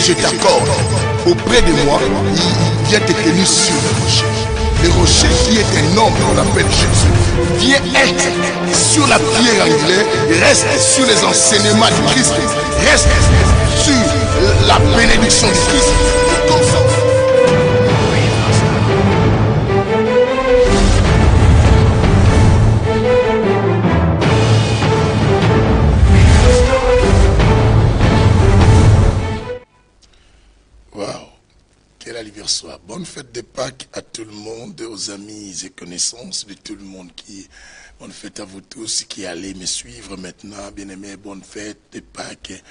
je t'accorde. Auprès de moi, il vient te tenir sur le rocher. Le rocher qui est un homme qu'on appelle Jésus vient être sur la pierre angulaire, reste sur les enseignements du Christ, reste sur la bénédiction du Christ. Comme ça. Que la lumière soit. Bonne fête de Pâques à tout le monde, aux amis et connaissances de tout le monde qui... Bonne fête à vous tous qui allez me suivre maintenant. Bien-aimés, bonne fête de Pâques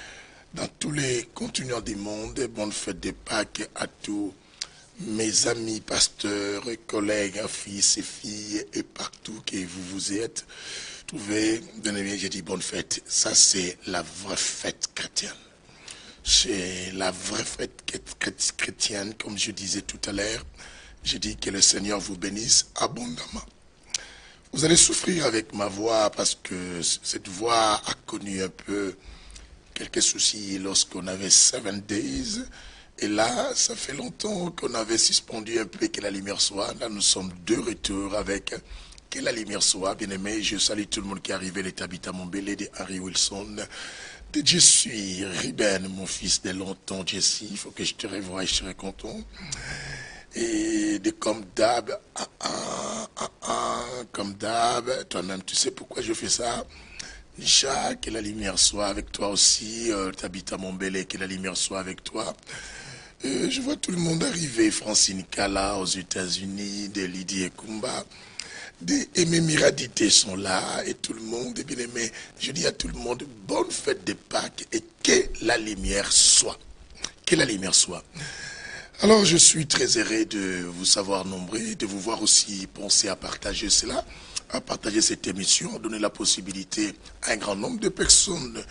dans tous les continents du monde. Bonne fête de Pâques à tous mes amis, pasteurs, collègues, fils et filles et partout que vous êtes. Trouvez, bien-aimés, j'ai dit bonne fête. Ça, c'est la vraie fête chrétienne. C'est la vraie fête chrétienne, comme je disais tout à l'heure. Je dis que le Seigneur vous bénisse abondamment. Vous allez souffrir avec ma voix parce que cette voix a connu un peu quelques soucis lorsqu'on avait 7 days. Et là, ça fait longtemps qu'on avait suspendu un peu que la lumière soit. Là, nous sommes de retour avec que la lumière soit. Bien aimé, je salue tout le monde qui est arrivé, les Tabitha Mombele, de Harry Wilson. Je suis Ruben, mon fils de longtemps, Jesse. Il faut que je te revoie et je serai content. Et de comme d'hab, comme d'hab, toi-même, tu sais pourquoi je fais ça. Nisha, que la lumière soit avec toi aussi. Tabitha Mombele, que la lumière soit avec toi. Je vois tout le monde arriver. Francine Kala aux États-Unis, de Lydie Ekumba. Des aimés Miradité sont là et tout le monde est bien aimé. Je dis à tout le monde, bonne fête de Pâques et que la lumière soit. Que la lumière soit. Alors je suis très heureux de vous savoir nombreux, de vous voir aussi penser à partager cela, à partager cette émission, à donner la possibilité à un grand nombre de personnes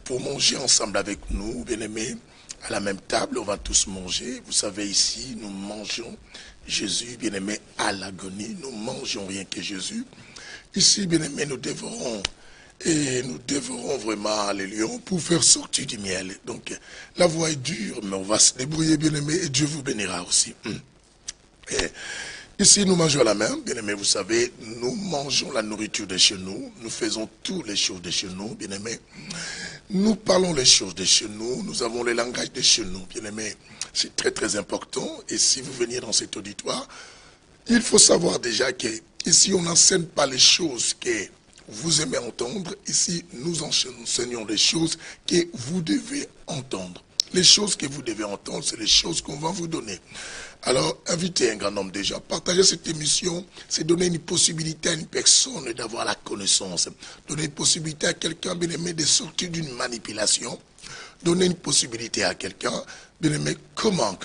pour manger ensemble avec nous, bien aimés. À la même table, on va tous manger. Vous savez, ici, nous mangeons Jésus, bien-aimé, à l'agonie. Nous mangeons rien que Jésus. Ici, bien-aimé, nous dévorons vraiment les lions pour faire sortir du miel. Donc, la voie est dure, mais on va se débrouiller, bien-aimé, et Dieu vous bénira aussi. Et ici, nous mangeons à la main, bien-aimé, vous savez, nous mangeons la nourriture de chez nous. Nous faisons toutes les choses de chez nous, bien-aimé. Nous parlons les choses de chez nous, nous avons le langage de chez nous, bien aimé. C'est très très important. Et si vous veniez dans cet auditoire, il faut savoir déjà que ici on n'enseigne pas les choses que vous aimez entendre. Ici nous enseignons les choses que vous devez entendre. Les choses que vous devez entendre, c'est les choses qu'on va vous donner. Alors, invitez un grand nombre déjà. Partager cette émission, c'est donner une possibilité à une personne d'avoir la connaissance. Donner une possibilité à quelqu'un, bien aimé, de sortir d'une manipulation. Donner une possibilité à quelqu'un, bien aimé, comment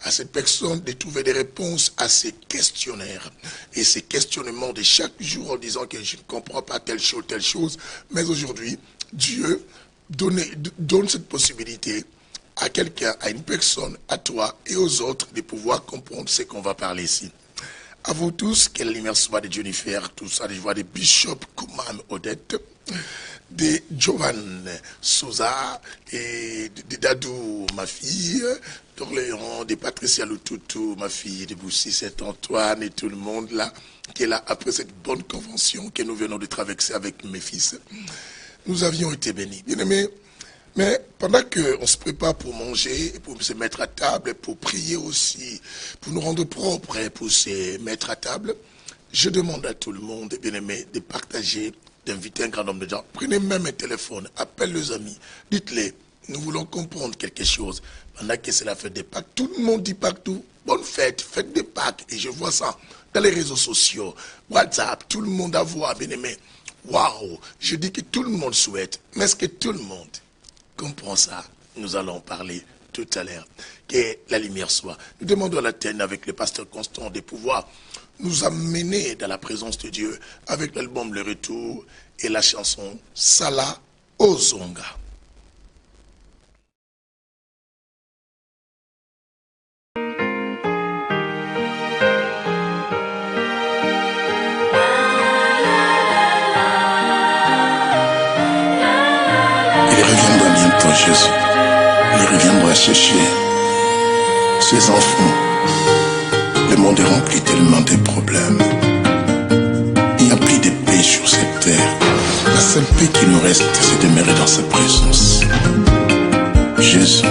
à cette personne de trouver des réponses à ces questionnaires. Et ces questionnements de chaque jour en disant que je ne comprends pas telle chose. Mais aujourd'hui, Dieu donne cette possibilité à quelqu'un, à une personne, à toi et aux autres de pouvoir comprendre ce qu'on va parler ici. À vous tous, que la lumière soit de Jennifer, tout ça, je vois des Bishop Koumam Odette, de Jovan Souza, et de Dadou, ma fille, d'Orléans, de Patricia Lututu, ma fille, de Boussy Saint-Antoine et tout le monde là, qui est là après cette bonne convention que nous venons de traverser avec mes fils. Nous avions été bénis. Bien aimés, mais pendant qu'on se prépare pour manger, pour se mettre à table, pour prier aussi, pour nous rendre propres et pour se mettre à table, je demande à tout le monde, bien aimé, de partager, d'inviter un grand nombre de gens. Prenez même un téléphone, appelez les amis, dites-les, nous voulons comprendre quelque chose. Pendant que c'est la fête des Pâques, tout le monde dit partout, bonne fête, fête des Pâques. Et je vois ça dans les réseaux sociaux, WhatsApp, tout le monde a voix, bien aimé. Waouh, je dis que tout le monde souhaite, mais est-ce que tout le monde comprend ça? Nous allons parler tout à l'heure. Que la lumière soit. Nous demandons à la terre avec le pasteur Constant de pouvoir nous amener dans la présence de Dieu avec l'album Le Retour et la chanson Sala Ozonga. Il reviendra bientôt, Jésus. il reviendra chercher ses enfants. Le monde est rempli tellement de problèmes. Il n'y a plus de paix sur cette terre. La seule paix qui nous reste, c'est de demeurer dans sa présence. Jésus.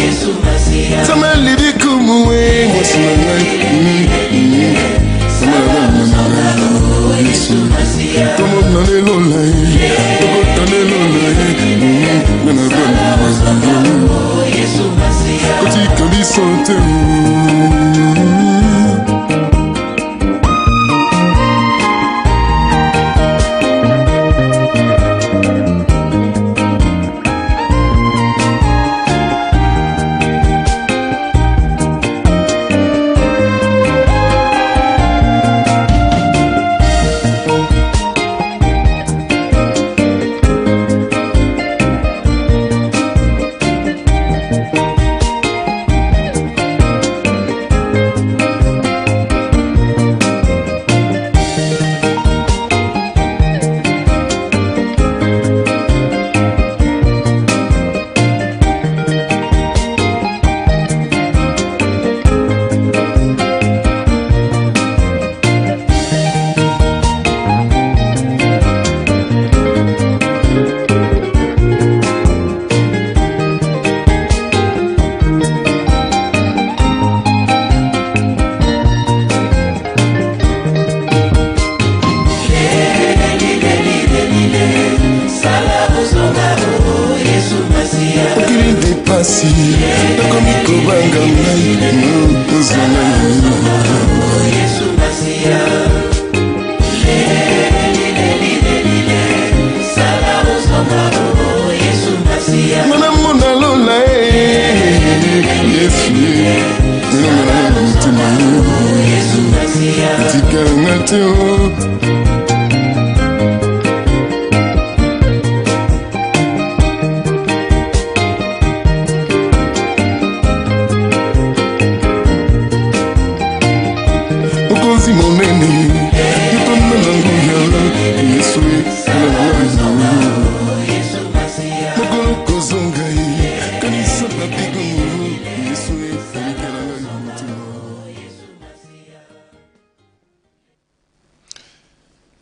Yesu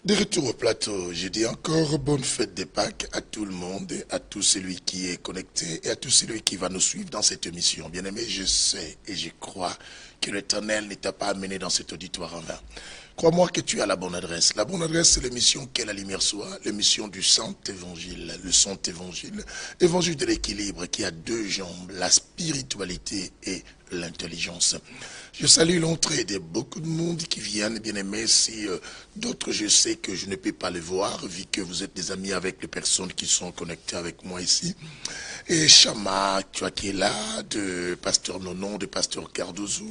De retour au plateau, je dis encore bonne fête de Pâques à tout le monde, à tout celui qui est connecté et à tout celui qui va nous suivre dans cette émission. Bien aimé, je sais et je crois que l'Éternel ne t'a pas amené dans cet auditoire en vain. Crois-moi que tu as la bonne adresse. La bonne adresse, c'est l'émission Qu'est la lumière soit, l'émission du Saint-Évangile, le Saint-Évangile, évangile de l'équilibre qui a deux jambes, la spiritualité et l'intelligence. Je salue l'entrée de beaucoup de monde qui viennent, bien aimés. Si d'autres, je sais que je ne peux pas les voir, vu que vous êtes des amis avec les personnes qui sont connectées avec moi ici. Et Chama, tu vois, qui est là, de Pasteur Nonon, de Pasteur Cardozo,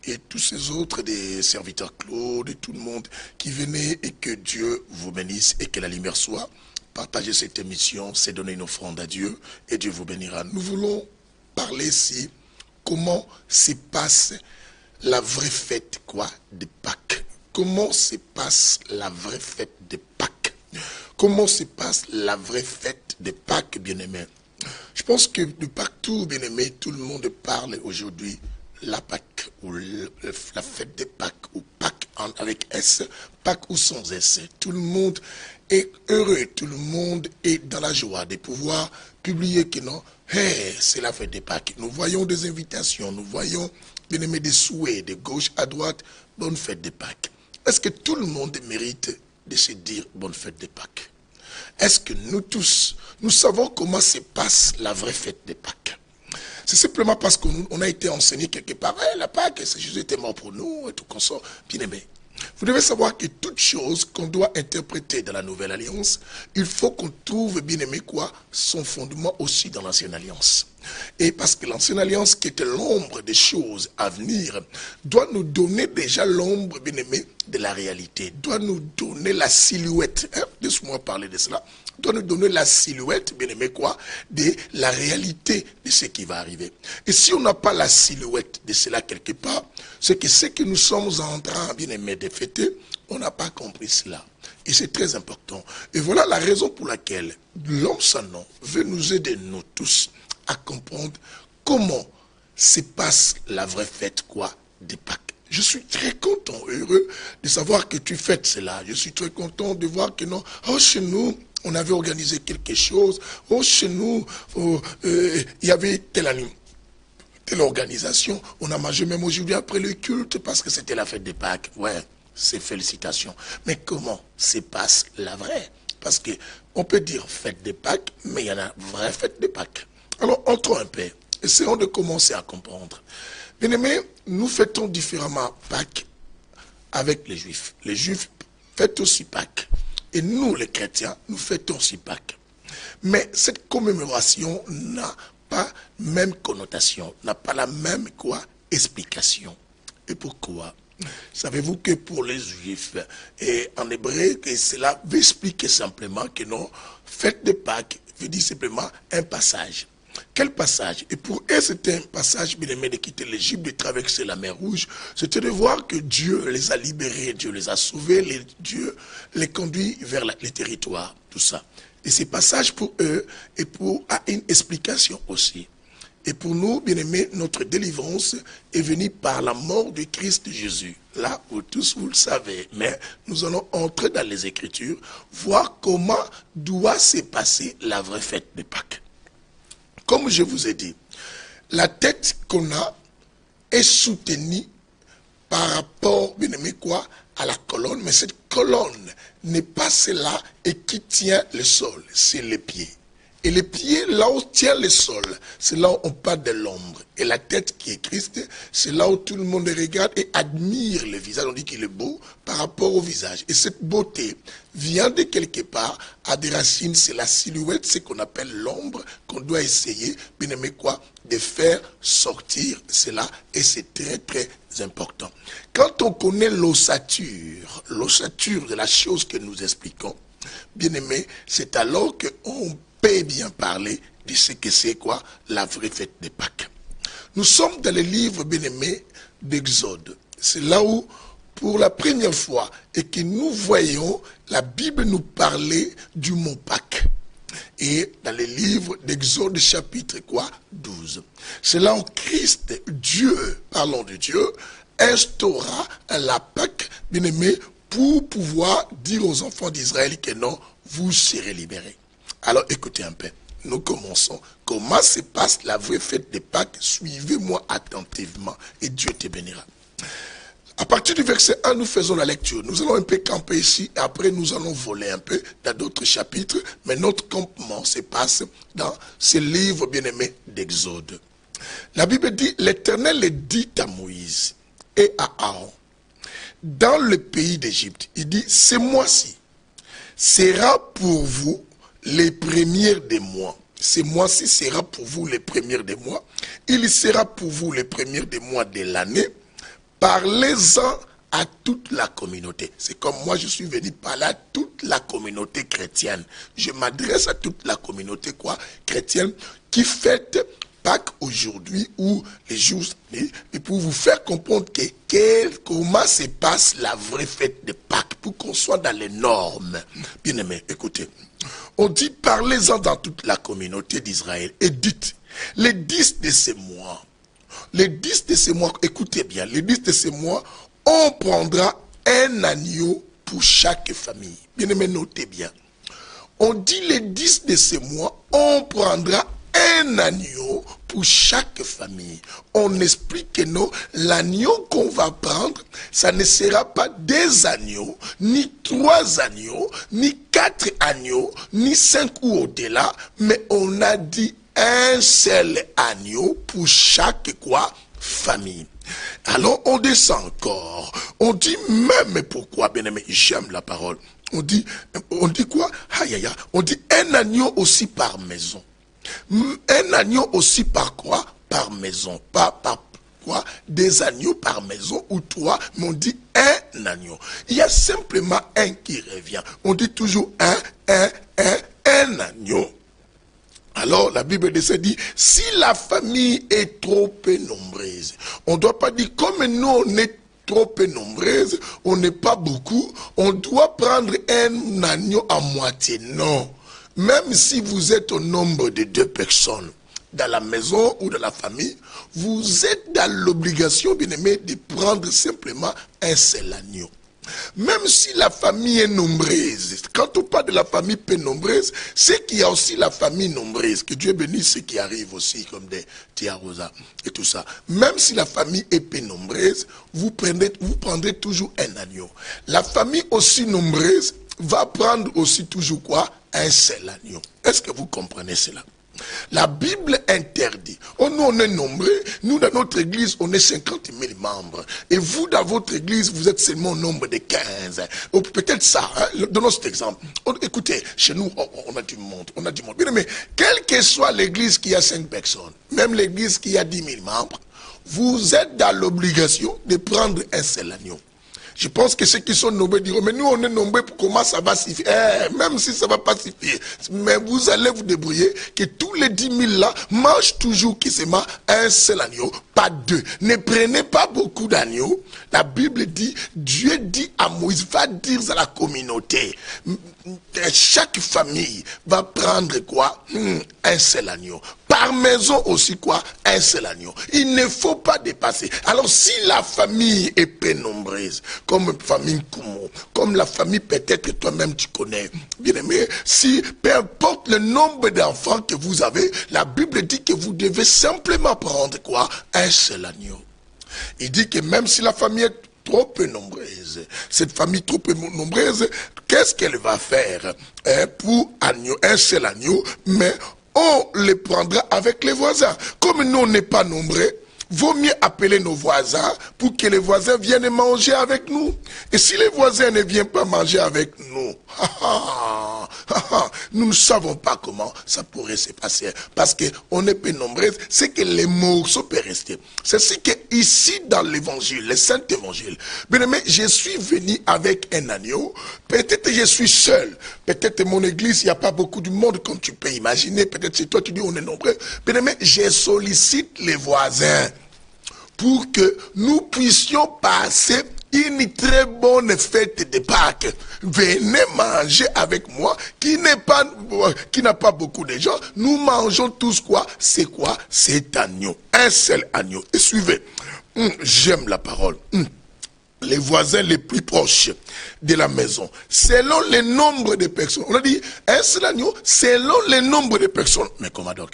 et tous ces autres, des serviteurs Claude, et tout le monde qui venait, et que Dieu vous bénisse, et que la lumière soit. Partagez cette émission, c'est donner une offrande à Dieu, et Dieu vous bénira. Nous voulons parler ici, comment se passe la vraie fête, de Pâques. Comment se passe la vraie fête de Pâques? Comment se passe la vraie fête de Pâques, bien-aimés? Je pense que de partout, bien-aimés, tout le monde parle aujourd'hui la Pâques, ou la fête de Pâques, ou Pâques avec S, Pâques ou sans S. Tout le monde est heureux, tout le monde est dans la joie de pouvoir publier que non, hey, c'est la fête de Pâques. Nous voyons des invitations, nous voyons, bien-aimés, des souhaits de gauche à droite, bonne fête de Pâques. Est-ce que tout le monde mérite de se dire bonne fête de Pâques? Est-ce que nous tous, nous savons comment se passe la vraie fête de Pâques? C'est simplement parce qu'on a été enseigné quelque part, hey, la Pâques, c'est Jésus était mort pour nous, et tout comme ça. Bien aimé, vous devez savoir que toute chose qu'on doit interpréter dans la Nouvelle Alliance, il faut qu'on trouve, bien aimé, son fondement aussi dans l'Ancienne Alliance. Et parce que l'Ancienne Alliance, qui était l'ombre des choses à venir, doit nous donner déjà l'ombre, bien aimé, de la réalité, doit nous donner la silhouette, laisse-moi parler de cela, doit nous donner la silhouette, bien aimé, de la réalité de ce qui va arriver. Et si on n'a pas la silhouette de cela quelque part, c'est que ce que nous sommes en train, bien aimé, de fêter, on n'a pas compris cela. Et c'est très important. Et voilà la raison pour laquelle l'homme sans nom veut nous aider, nous tous, à comprendre comment se passe la vraie fête, de Pâques. Je suis très content, heureux de savoir que tu fêtes cela. Je suis très content de voir que non, oh, chez nous, on avait organisé quelque chose. Oh, chez nous, il y avait telle organisation. On a mangé même aujourd'hui après le culte parce que c'était la fête de Pâques. Ouais, c'est félicitations. Mais comment se passe la vraie? Parce que on peut dire fête de Pâques, mais il y en a vraie fête de Pâques. Alors, entrons un peu. Essayons de commencer à comprendre. Bien aimés, nous fêtons différemment Pâques avec les Juifs. Les Juifs fêtent aussi Pâques. Et nous, les chrétiens, nous fêtons aussi Pâques. Mais cette commémoration n'a pas la même connotation, n'a pas la même explication. Et pourquoi? Savez-vous que pour les Juifs, et en hébreu, que cela veut expliquer simplement que non, fête de Pâques veut dire simplement un passage. Quel passage? Et pour eux, c'était un passage, bien aimé, de quitter l'Égypte, de traverser la mer Rouge. C'était de voir que Dieu les a libérés, Dieu les a sauvés, Dieu les conduit vers les territoires, tout ça. Et ce passage pour eux a une explication aussi. Et pour nous, bien aimés, notre délivrance est venue par la mort du Christ Jésus. Là où tous vous le savez. Mais nous allons entrer dans les Écritures, voir comment doit se passer la vraie fête de Pâques. Comme je vous ai dit, la tête qu'on a est soutenue par rapport, bien aimé, à la colonne. Mais cette colonne n'est pas celle-là et qui tient le sol, c'est les pieds. Et les pieds, là où tient le sol, c'est là où on parle de l'ombre. Et la tête qui est Christ, c'est là où tout le monde regarde et admire le visage. On dit qu'il est beau par rapport au visage. Et cette beauté vient de quelque part à des racines. C'est la silhouette, ce qu'on appelle l'ombre, qu'on doit essayer, bien aimé, de faire sortir cela. Et c'est très, très important. Quand on connaît l'ossature de la chose que nous expliquons, bien aimé, c'est alors qu'on peut bien parler de ce que c'est la vraie fête de Pâques. Nous sommes dans le livre bien-aimé d'Exode. C'est là où pour la première fois et que nous voyons la Bible nous parler du mot Pâques. Et dans les livres d'Exode chapitre 12. C'est là où Christ, Dieu, parlons de Dieu, instaura la Pâque, bien aimé, pour pouvoir dire aux enfants d'Israël que non, vous serez libérés. Alors écoutez un peu, nous commençons. Comment se passe la vraie fête des Pâques? Suivez-moi attentivement et Dieu te bénira. À partir du verset 1, nous faisons la lecture. Nous allons un peu camper ici, et après nous allons voler un peu dans d'autres chapitres, mais notre campement se passe dans ce livre bien-aimé d'Exode. La Bible dit, l'Éternel dit à Moïse et à Aaron, dans le pays d'Égypte, il dit, ce mois-ci sera pour vous les premières des mois. Ce mois-ci sera pour vous les premières des mois. Il sera pour vous les premières des mois de l'année. Parlez-en à toute la communauté. C'est comme moi, je suis venu parler à toute la communauté chrétienne. Je m'adresse à toute la communauté chrétienne qui fête Pâques aujourd'hui ou les jours, et pour vous faire comprendre comment se passe la vraie fête de Pâques, pour qu'on soit dans les normes. Bien aimé, écoutez. On dit, parlez-en dans toute la communauté d'Israël et dites, les 10 de ces mois, les 10 de ces mois, écoutez bien, les 10 de ces mois, on prendra un agneau pour chaque famille. Bien aimé, notez bien. On dit les 10 de ces mois, on prendra un agneau pour chaque famille. On explique que non, l'agneau qu'on va prendre, ça ne sera pas 2 agneaux, ni 3 agneaux, ni 4 agneaux, ni 5 ou au-delà, mais on a dit un seul agneau pour chaque famille. Alors on descend encore. On dit même pourquoi, bien aimé, j'aime la parole. On dit quoi? Aïe, aïe, aïe. On dit un agneau aussi par maison. Un agneau aussi par quoi? Par maison. Pas par quoi? Des agneaux par maison ou 3, mais on dit un agneau. Il y a simplement un qui revient. On dit toujours un agneau. Alors, la Bible dit, si la famille est trop peu nombreuse, on ne doit pas dire, comme nous on est trop peu nombreuses, on n'est pas beaucoup, on doit prendre un agneau à moitié. Non. Même si vous êtes au nombre de 2 personnes, dans la maison ou dans la famille, vous êtes dans l'obligation, bien aimé, de prendre simplement un seul agneau. Même si la famille est nombreuse, quand on parle de la famille peu nombreuse, c'est qu'il y a aussi la famille nombreuse, que Dieu bénisse ceux qui arrivent aussi, comme des Tiarosa et tout ça. Même si la famille est peu nombreuse, vous prendrez toujours un agneau. La famille aussi nombreuse va prendre aussi toujours un seul agneau. Est-ce que vous comprenez cela? La Bible interdit. Oh, nous, on est nombreux. Nous, dans notre église, on est 50 000 membres. Et vous, dans votre église, vous êtes seulement au nombre de 15. Ou peut-être ça. Hein? Donnons cet exemple. Écoutez, chez nous, on a du monde. On a du monde. Bien, mais quelle que soit l'église qui a 5 personnes, même l'église qui a 10 000 membres, vous êtes dans l'obligation de prendre un seul agneau. Je pense que ceux qui sont nombreux diront, mais nous on est nombreux, comment ça va suffire? Même si ça ne va pas suffire, mais vous allez vous débrouiller que tous les 10 000 là mangent toujours qui se mange un seul agneau, pas 2. Ne prenez pas beaucoup d'agneaux. La Bible dit, Dieu dit à Moïse, va dire à la communauté, chaque famille va prendre un seul agneau. Par maison aussi un seul agneau. Il ne faut pas dépasser. Alors si la famille est peu nombreuse, comme famille Kumo, comme la famille peut-être que toi-même tu connais, bien aimé, si peu importe le nombre d'enfants que vous avez, la Bible dit que vous devez simplement prendre un seul agneau. Il dit que même si la famille est trop peu nombreuse, cette famille trop peu nombreuse, qu'est-ce qu'elle va faire pour un seul agneau, mais on les prendra avec les voisins. Comme nous, on n'est pas nombreux, vaut mieux appeler nos voisins pour que les voisins viennent manger avec nous. Et si les voisins ne viennent pas manger avec nous, nous ne savons pas comment ça pourrait se passer. Parce qu'on est peu nombreux, c'est que les morceaux peuvent rester. C'est ce que ici dans l'évangile, le saint évangile, bien aimé, je suis venu avec un agneau. Peut-être que je suis seul. Peut-être mon église, il n'y a pas beaucoup de monde comme tu peux imaginer. Peut-être c'est toi, tu dis on est nombreux. Bien aimé, je sollicite les voisins pour que nous puissions passer une très bonne fête de Pâques. Venez manger avec moi, qui n'a pas beaucoup de gens. Nous mangeons tous quoi? C'est quoi? C'est agneau. Un seul agneau. Et suivez. J'aime la parole. Les voisins les plus proches de la maison, selon le nombre de personnes. On a dit un seul agneau, selon le nombre de personnes. Mais comment donc?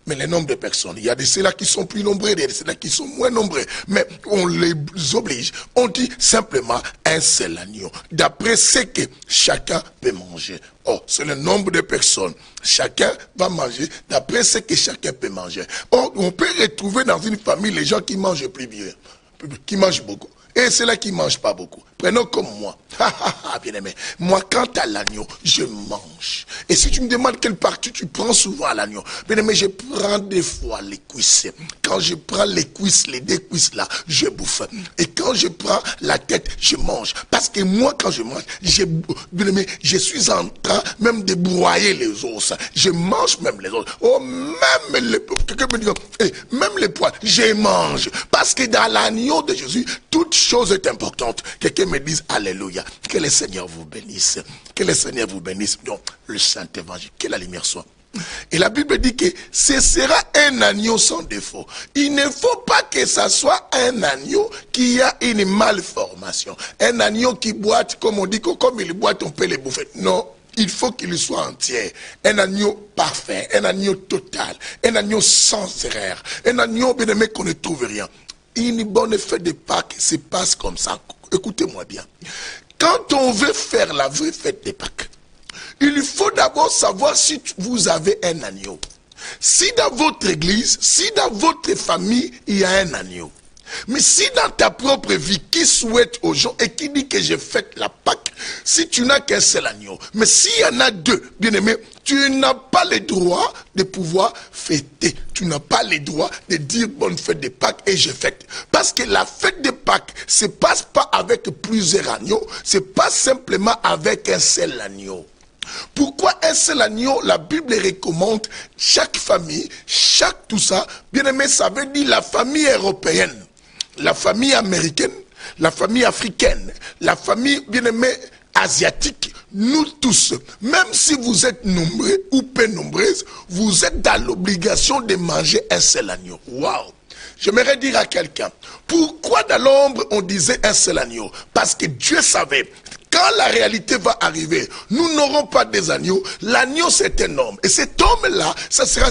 Mais le nombre de personnes, il y a de ceux-là qui sont plus nombreux, il y a de ceux-là qui sont moins nombreux. Mais on les oblige. On dit simplement un seul agneau. D'après ce que chacun peut manger. Oh, c'est le nombre de personnes. Chacun va manger d'après ce que chacun peut manger. Oh, on peut retrouver dans une famille les gens qui mangent plus bien, qui mangent beaucoup. Et ceux-là qui ne mangent pas beaucoup. Prenons comme moi. Bien aimé. Moi, quant à l'agneau, je mange. Et si tu me demandes quelle partie tu prends souvent à l'agneau, bien aimé, je prends des fois les cuisses. Quand je prends les cuisses, les deux cuisses là, je bouffe. Et quand je prends la tête, je mange. Parce que moi, quand je mange, bien aimé, je suis en train même de broyer les os. Je mange même les os. Oh, même les, quelqu'un me dit, même les poils, je mange. Parce que dans l'agneau de Jésus, toute chose est importante. Quelqu'un me dise alléluia. Que le Seigneur vous bénisse. Que le Seigneur vous bénisse. Donc, le Saint-Évangile, que la lumière soit. Et la Bible dit que ce sera un agneau sans défaut. Il ne faut pas que ça soit un agneau qui a une malformation. Un agneau qui boite, comme on dit, comme il boite, on peut le bouffer. Non. Il faut qu'il soit entier. Un agneau parfait. Un agneau total. Un agneau sans erreur. Un agneau, bien aimé, qu'on ne trouve rien. Une bonne fête de Pâques se passe comme ça. Écoutez-moi bien. Quand on veut faire la vraie fête de Pâques, il faut d'abord savoir si vous avez un agneau. Si dans votre église, si dans votre famille, il y a un agneau. Mais si dans ta propre vie, qui souhaite aux gens et qui dit que je fête la Pâques, si tu n'as qu'un seul agneau, mais s'il y en a deux, bien aimé, tu n'as pas le droit de pouvoir fêter. Tu n'as pas le droit de dire bonne fête de Pâques et je fête. Parce que la fête de Pâques se passe pas avec plusieurs agneaux, c'est pas simplement avec un seul agneau. Pourquoi un seul agneau? La Bible recommande chaque famille, chaque tout ça. Bien aimé, ça veut dire la famille européenne, la famille américaine, la famille africaine, la famille, bien aimée, asiatique. Nous tous, même si vous êtes nombreux ou peu nombreuses, vous êtes dans l'obligation de manger un seul agneau. Waouh! J'aimerais dire à quelqu'un, pourquoi dans l'ombre on disait un seul agneau? Parce que Dieu savait, quand la réalité va arriver, nous n'aurons pas des agneaux. L'agneau c'est un homme. Et cet homme-là, ça sera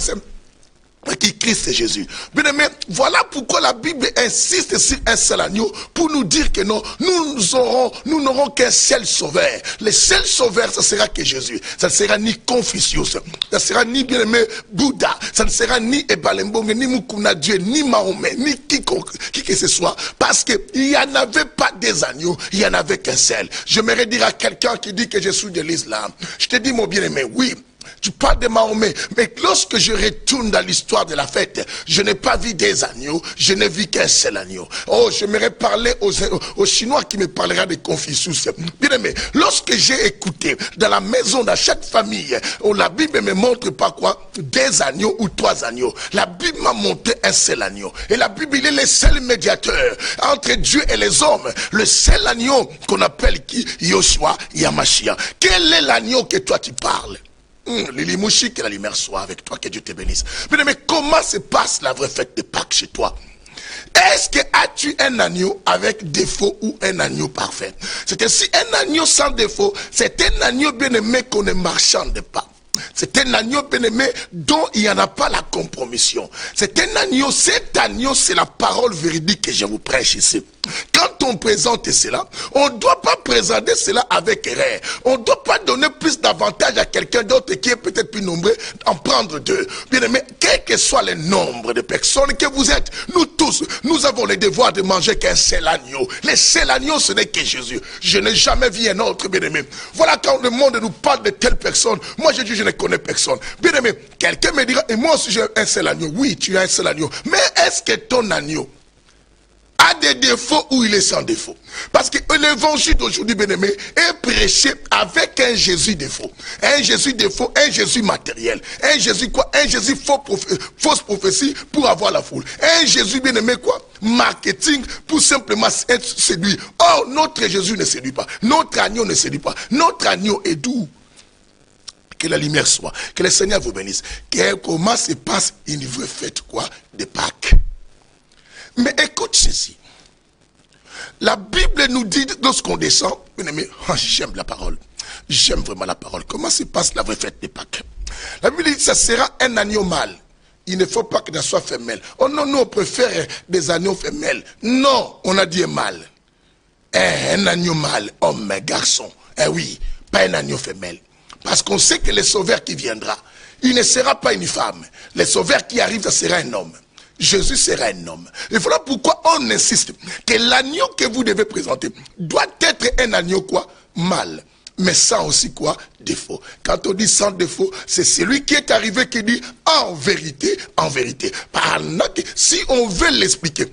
qui Christ Jésus. Bien aimé, voilà pourquoi la Bible insiste sur un seul agneau, pour nous dire que non, nous n'aurons qu'un seul sauveur. Le seul sauveur, ça sera que Jésus. Ça ne sera ni Confucius, ça ne sera ni bien aimé Bouddha, ça ne sera ni Ebalembonge, ni Mukuna Dieu, ni Mahomet, ni qui que ce soit, parce qu'il n'y en avait pas des agneaux, il n'y en avait qu'un seul. J'aimerais dire à quelqu'un qui dit que je suis de l'islam, je te dis mon bien aimé, oui, tu parles de Mahomet, mais lorsque je retourne dans l'histoire de la fête, je n'ai pas vu des agneaux, je n'ai vu qu'un seul agneau. Oh, j'aimerais parler aux Chinois qui me parlera de Confucius. Bien aimé, lorsque j'ai écouté dans la maison, dans chaque famille, où la Bible me montre pas quoi, des agneaux ou trois agneaux. La Bible m'a montré un seul agneau. Et la Bible, il est le seul médiateur entre Dieu et les hommes. Le seul agneau qu'on appelle qui? Yoshua Yamashia. Quel est l'agneau que toi tu parles? Lili Mouchi, que la lumière soit avec toi, que Dieu te bénisse. Mais comment se passe la vraie fête de Pâques chez toi? Est-ce que as-tu un agneau avec défaut ou un agneau parfait? C'est que si un agneau sans défaut, c'est un agneau bien aimé qu'on ne marchande pas. C'est un agneau bien-aimé dont il n'y en a pas la compromission. C'est un agneau, cet agneau, c'est la parole véridique que je vous prêche ici. Quand on présente cela, on ne doit pas présenter cela avec erreur. On ne doit pas donner plus d'avantage à quelqu'un d'autre qui est peut-être plus nombreux, en prendre deux. Bien-aimé, quel que soit le nombre de personnes que vous êtes, nous tous, nous avons le devoir de manger qu'un seul agneau. Le seul agneau, ce n'est que Jésus. Je n'ai jamais vu un autre, bien-aimé. Voilà quand le monde nous parle de telle personne, moi je dis je ne connais personne. Bien-aimé, quelqu'un me dira, et moi aussi j'ai un seul agneau. Oui, tu as un seul agneau. Mais est-ce que ton agneau a des défauts ou il est sans défaut. Parce que l'évangile d'aujourd'hui, bien-aimé, est prêché avec un Jésus défaut. Un Jésus défaut, un Jésus matériel. Un Jésus quoi? Un Jésus fausse prophétie pour avoir la foule. Un Jésus, bien-aimé, quoi? Marketing pour simplement être séduit. Or, notre Jésus ne séduit pas. Notre agneau ne séduit pas. Notre agneau est doux. Que la lumière soit. Que le Seigneur vous bénisse. Comment se passe une vraie fête, quoi? De Pâques. Mais écoute ceci. La Bible nous dit, lorsqu'on descend, bien aimé, j'aime la parole. J'aime vraiment la parole. Comment se passe la vraie fête de Pâques? La Bible dit, ça sera un agneau mâle. Il ne faut pas que ça soit femelle. Oh non, nous on préfère des agneaux femelles. Non, on a dit un mâle. Un agneau mâle, homme, garçon. Eh oui, pas un agneau femelle. Parce qu'on sait que le sauveur qui viendra, il ne sera pas une femme. Le sauveur qui arrive, ça sera un homme. Jésus sera un homme. Et voilà pourquoi on insiste que l'agneau que vous devez présenter doit être un agneau quoi? Mâle. Mais sans aussi quoi? Défaut. Quand on dit sans défaut, c'est celui qui est arrivé qui dit en vérité, en vérité. Si on veut l'expliquer,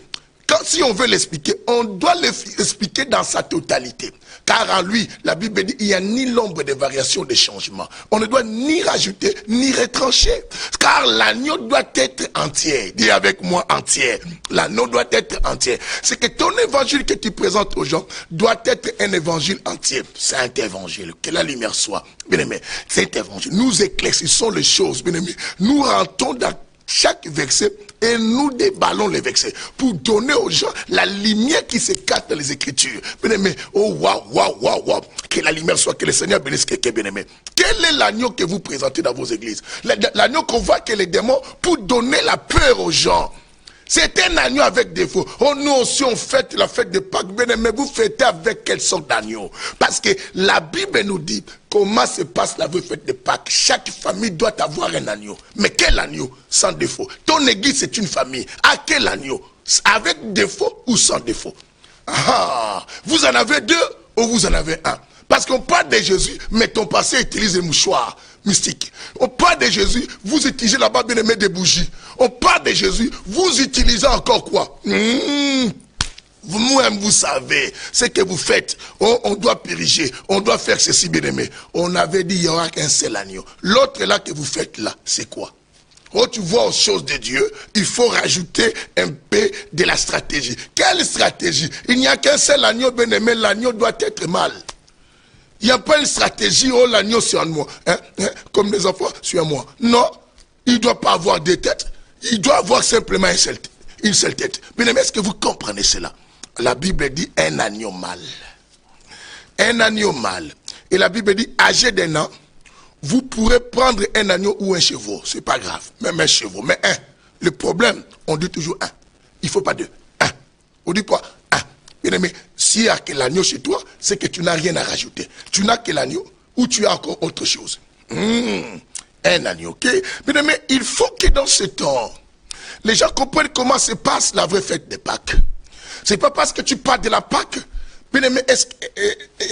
si on veut l'expliquer, on doit l'expliquer dans sa totalité. Car en lui, la Bible dit, il n'y a ni l'ombre de variation, de changement. On ne doit ni rajouter, ni retrancher. Car l'agneau doit être entier. Dis avec moi, entier. L'agneau doit être entier. C'est que ton évangile que tu présentes aux gens doit être un évangile entier. C'est un évangile. Que la lumière soit. Bien aimé, cet évangile. Nous éclaircissons les choses. Bien aimé, nous rentrons dans chaque verset et nous déballons les versets pour donner aux gens la lumière qui se cache dans les Écritures. Bien-aimé, oh waouh, que la lumière soit, que le Seigneur bénisse quelqu'un, bien-aimé. Quel est l'agneau que vous présentez dans vos églises? L'agneau qu'on voit que les démons pour donner la peur aux gens. C'est un agneau avec défaut. Oh, nous aussi on fête la fête de Pâques, bien-aimé, vous fêtez avec quelle sorte d'agneau? Parce que la Bible nous dit comment se passe la vraie fête de Pâques. Chaque famille doit avoir un agneau. Mais quel agneau? Sans défaut. Ton église c'est une famille. À quel agneau? Avec défaut ou sans défaut? Ah, vous en avez deux ou vous en avez un? Parce qu'on parle de Jésus, mais ton passé utilise les mouchoirs mystiques. On parle de Jésus, vous utilisez là-bas bien aimé des bougies. On parle de Jésus, vous utilisez encore quoi? Vous-même, vous savez ce que vous faites. On doit puriger, on doit faire ceci, bien aimé. On avait dit il n'y aura qu'un seul agneau. L'autre là que vous faites là, c'est quoi? Oh, tu vois aux choses de Dieu, il faut rajouter un peu de la stratégie. Quelle stratégie? Il n'y a qu'un seul agneau, bien aimé, l'agneau doit être mâle. Il n'y a pas une stratégie, oh l'agneau c'est en moi, comme les enfants, sur moi. Non, il ne doit pas avoir deux têtes, il doit avoir simplement une seule tête. Bien aimé, est-ce que vous comprenez cela? La Bible dit un agneau mâle. Un agneau mâle. Et la Bible dit, âgé d'un an, vous pourrez prendre un agneau ou un chevreau. C'est pas grave, même un chevreau, mais un. Le problème, on dit toujours un. Il ne faut pas deux. Un. On dit quoi? Un. Bien aimé, s'il y a que l'agneau chez toi, c'est que tu n'as rien à rajouter. Tu n'as que l'agneau ou tu as encore autre chose. Un agneau, ok? Bien aimé, il faut que dans ce temps, les gens comprennent comment se passe la vraie fête de Pâques. C'est pas parce que tu parles de la Pâques, bien aimé,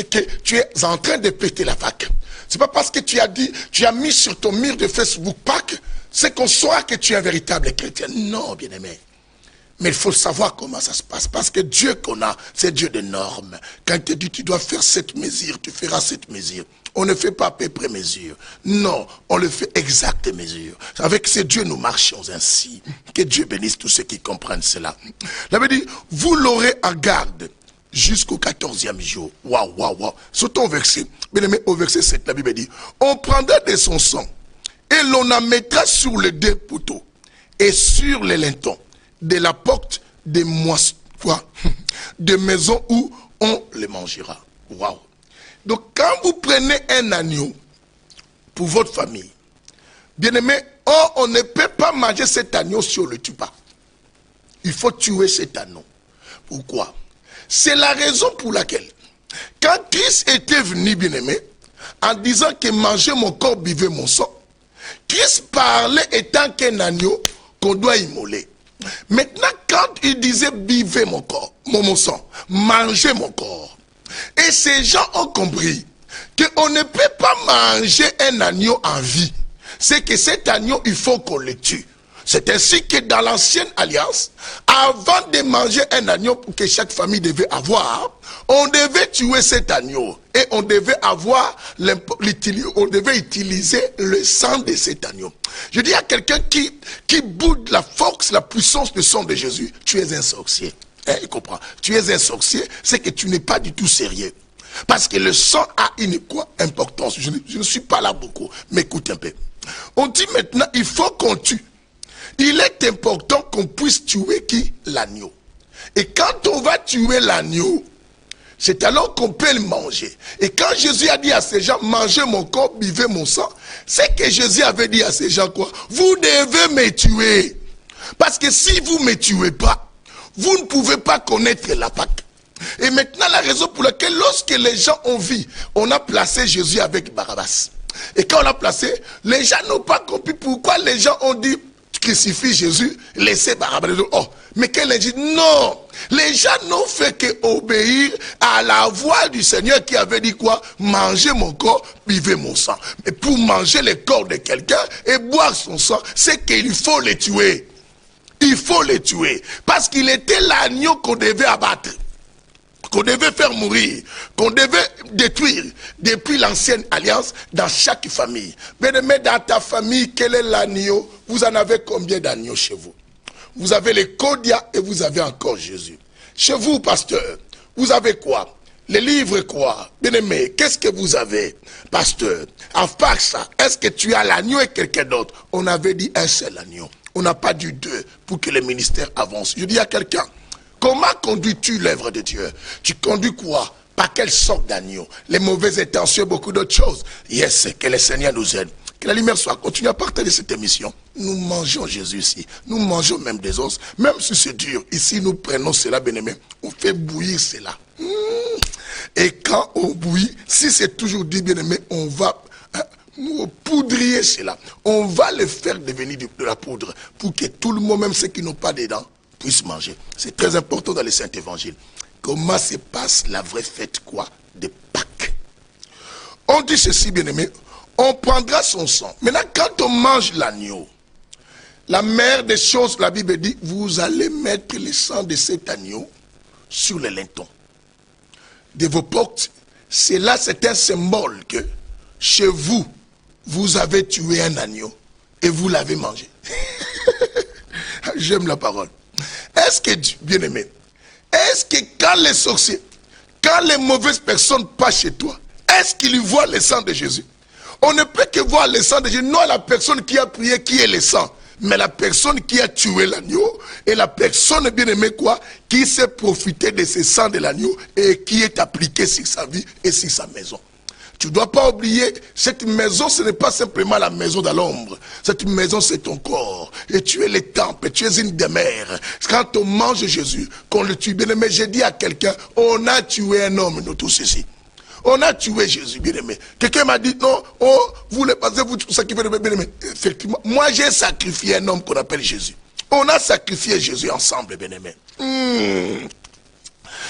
que tu es en train de péter la Pâques. C'est pas parce que tu as mis sur ton mur de Facebook Pâques, c'est qu'on saura que tu es un véritable chrétien. Non, bien aimé. Mais il faut savoir comment ça se passe. Parce que Dieu qu'on a, c'est Dieu de normes. Quand il te dit tu dois faire cette mesure, tu feras cette mesure. On ne fait pas à peu près mesure. Non, on le fait exacte mesure. Avec ce Dieu, nous marchons ainsi. Que Dieu bénisse tous ceux qui comprennent cela. La Bible dit, vous l'aurez en garde jusqu'au 14e jour. Waouh. Sautons au verset. Bien aimé, au verset 7, la Bible dit, on prendra de son sang et l'on en mettra sur les deux poteaux et sur les lintons de la porte des de maisons où on les mangera. Waouh. Donc quand vous prenez un agneau pour votre famille, bien aimé, on ne peut pas manger cet agneau si on ne le tue pas. Il faut tuer cet agneau. Pourquoi? C'est la raison pour laquelle, quand Christ était venu, bien aimé, en disant que mangez mon corps, buvez mon sang, Christ parlait étant qu'un agneau qu'on doit immoler. Maintenant, quand il disait buvez mon corps, mon sang, mangez mon corps, et ces gens ont compris qu'on ne peut pas manger un agneau en vie. C'est que cet agneau, il faut qu'on le tue. C'est ainsi que dans l'ancienne alliance, avant de manger un agneau que chaque famille devait avoir, on devait tuer cet agneau. Et on devait utiliser le sang de cet agneau. Je dis à quelqu'un qui boude la force, la puissance du sang de Jésus, tu es un sorcier. Il comprend. Tu es un sorcier, c'est que tu n'es pas du tout sérieux. Parce que le sang a une importance. Je ne suis pas là beaucoup, mais écoute un peu. On dit maintenant, il faut qu'on tue. Il est important qu'on puisse tuer qui? L'agneau. Et quand on va tuer l'agneau, c'est alors qu'on peut le manger. Et quand Jésus a dit à ces gens, mangez mon corps, buvez mon sang, c'est que Jésus avait dit à ces gens quoi? Vous devez me tuer. Parce que si vous ne me tuez pas, vous ne pouvez pas connaître la Pâque. Et maintenant, la raison pour laquelle, lorsque les gens ont vu, on a placé Jésus avec Barabbas. Et quand on l'a placé, les gens n'ont pas compris pourquoi les gens ont dit, crucifie Jésus, laissez Barabbas. Oh, mais qu'elle a dit, non, les gens n'ont fait qu'obéir à la voix du Seigneur qui avait dit quoi? Mangez mon corps, buvez mon sang. Mais pour manger le corps de quelqu'un et boire son sang, c'est qu'il faut le tuer. Il faut le tuer. Parce qu'il était l'agneau qu'on devait abattre, qu'on devait faire mourir, qu'on devait détruire depuis l'ancienne alliance dans chaque famille. Bien-aimé, dans ta famille, quel est l'agneau? Vous en avez combien d'agneaux chez vous? Vous avez les Kodia et vous avez encore Jésus. Chez vous, pasteur, vous avez quoi? Les livres quoi? Bien-aimé, qu'est-ce que vous avez? Pasteur, à part ça, est-ce que tu as l'agneau et quelqu'un d'autre? On avait dit un seul agneau. On n'a pas dit deux pour que le ministère avance. Je dis à quelqu'un, comment conduis-tu l'œuvre de Dieu? Tu conduis quoi? Par quelle sorte d'agneau? Les mauvaises intentions, beaucoup d'autres choses. Yes, que le Seigneur nous aide. Que la lumière soit continue à partager cette émission. Nous mangeons Jésus ici. Nous mangeons même des os. Même si c'est dur, ici nous prenons cela, bien-aimé. On fait bouillir cela. Et quand on bouillit, si c'est toujours dit, bien-aimé, on va poudrier cela. On va le faire devenir de la poudre pour que tout le monde, même ceux qui n'ont pas des dents, puissent manger. C'est très important dans les saints évangiles. Comment se passe la vraie fête quoi? De Pâques. On dit ceci, bien-aimé, on prendra son sang. Maintenant, quand on mange l'agneau, la mère des choses, la Bible dit, vous allez mettre le sang de cet agneau sur les lintons de vos portes. Cela, c'est un symbole que chez vous, vous avez tué un agneau et vous l'avez mangé. J'aime la parole. Est-ce que, bien-aimé, est-ce que quand les sorciers, quand les mauvaises personnes passent chez toi, est-ce qu'ils voient le sang de Jésus? On ne peut que voir le sang de Jésus, non la personne qui a prié, qui est le sang, mais la personne qui a tué l'agneau et la personne, bien-aimée, quoi, qui s'est profité de ce sang de l'agneau et qui est appliqué sur sa vie et sur sa maison. Tu ne dois pas oublier, cette maison, ce n'est pas simplement la maison de l'ombre. Cette maison, c'est ton corps. Et tu es le temple, tu es une demeure. Quand on mange Jésus, qu'on le tue, bien-aimé, j'ai dit à quelqu'un, on a tué un homme, nous tous ici. On a tué Jésus, bien-aimé. Quelqu'un m'a dit, non, oh, vous le pensez, vous sacrifiez, bien-aimé. Effectivement, moi j'ai sacrifié un homme qu'on appelle Jésus. On a sacrifié Jésus ensemble, bien-aimé.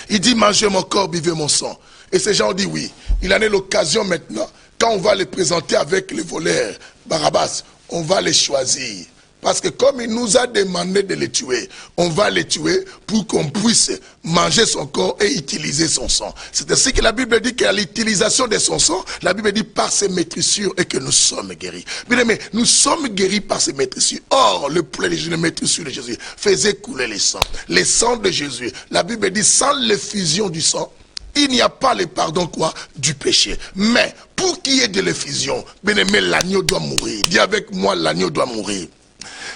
Il dit, mangez mon corps, buvez mon sang. Et ces gens ont dit oui. Il en est l'occasion maintenant, quand on va les présenter avec les voleurs, Barabbas, on va les choisir. Parce que comme il nous a demandé de les tuer, on va les tuer pour qu'on puisse manger son corps et utiliser son sang. C'est ainsi que la Bible dit qu'à l'utilisation de son sang, la Bible dit par ses maîtrissures et que nous sommes guéris. Bien aimé, nous sommes guéris par ses maîtrissures. Or, le poulet de maîtrissure de Jésus faisait couler le sang. Le sang de Jésus, la Bible dit sans l'effusion du sang, il n'y a pas le pardon quoi du péché. Mais pour qu'il y ait de l'effusion, bien aimé, l'agneau doit mourir. Dis avec moi, l'agneau doit mourir.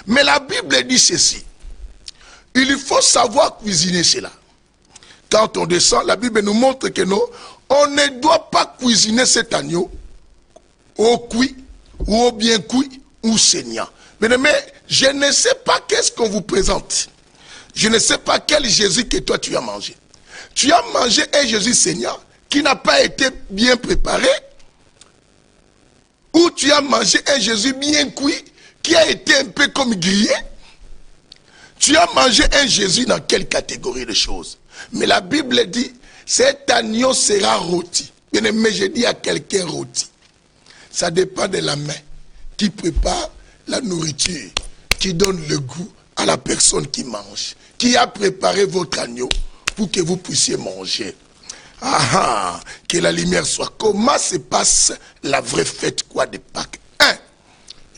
Mais la Bible dit ceci. Il faut savoir cuisiner cela. Quand on descend, la Bible nous montre que non, on ne doit pas cuisiner cet agneau au cuit, ou au bien cuit, ou saignant. Mais je ne sais pas qu'est-ce qu'on vous présente. Je ne sais pas quel Jésus que toi tu as mangé. Tu as mangé un Jésus saignant qui n'a pas été bien préparé, ou tu as mangé un Jésus bien cuit qui a été un peu comme grillé. Tu as mangé un Jésus dans quelle catégorie de choses? Mais la Bible dit, cet agneau sera rôti. Bien aimé, je dis à quelqu'un rôti. Ça dépend de la main qui prépare la nourriture. qui donne le goût à la personne qui mange, qui a préparé votre agneau pour que vous puissiez manger. Ah, que la lumière soit. Comment se passe la vraie fête de Pâques?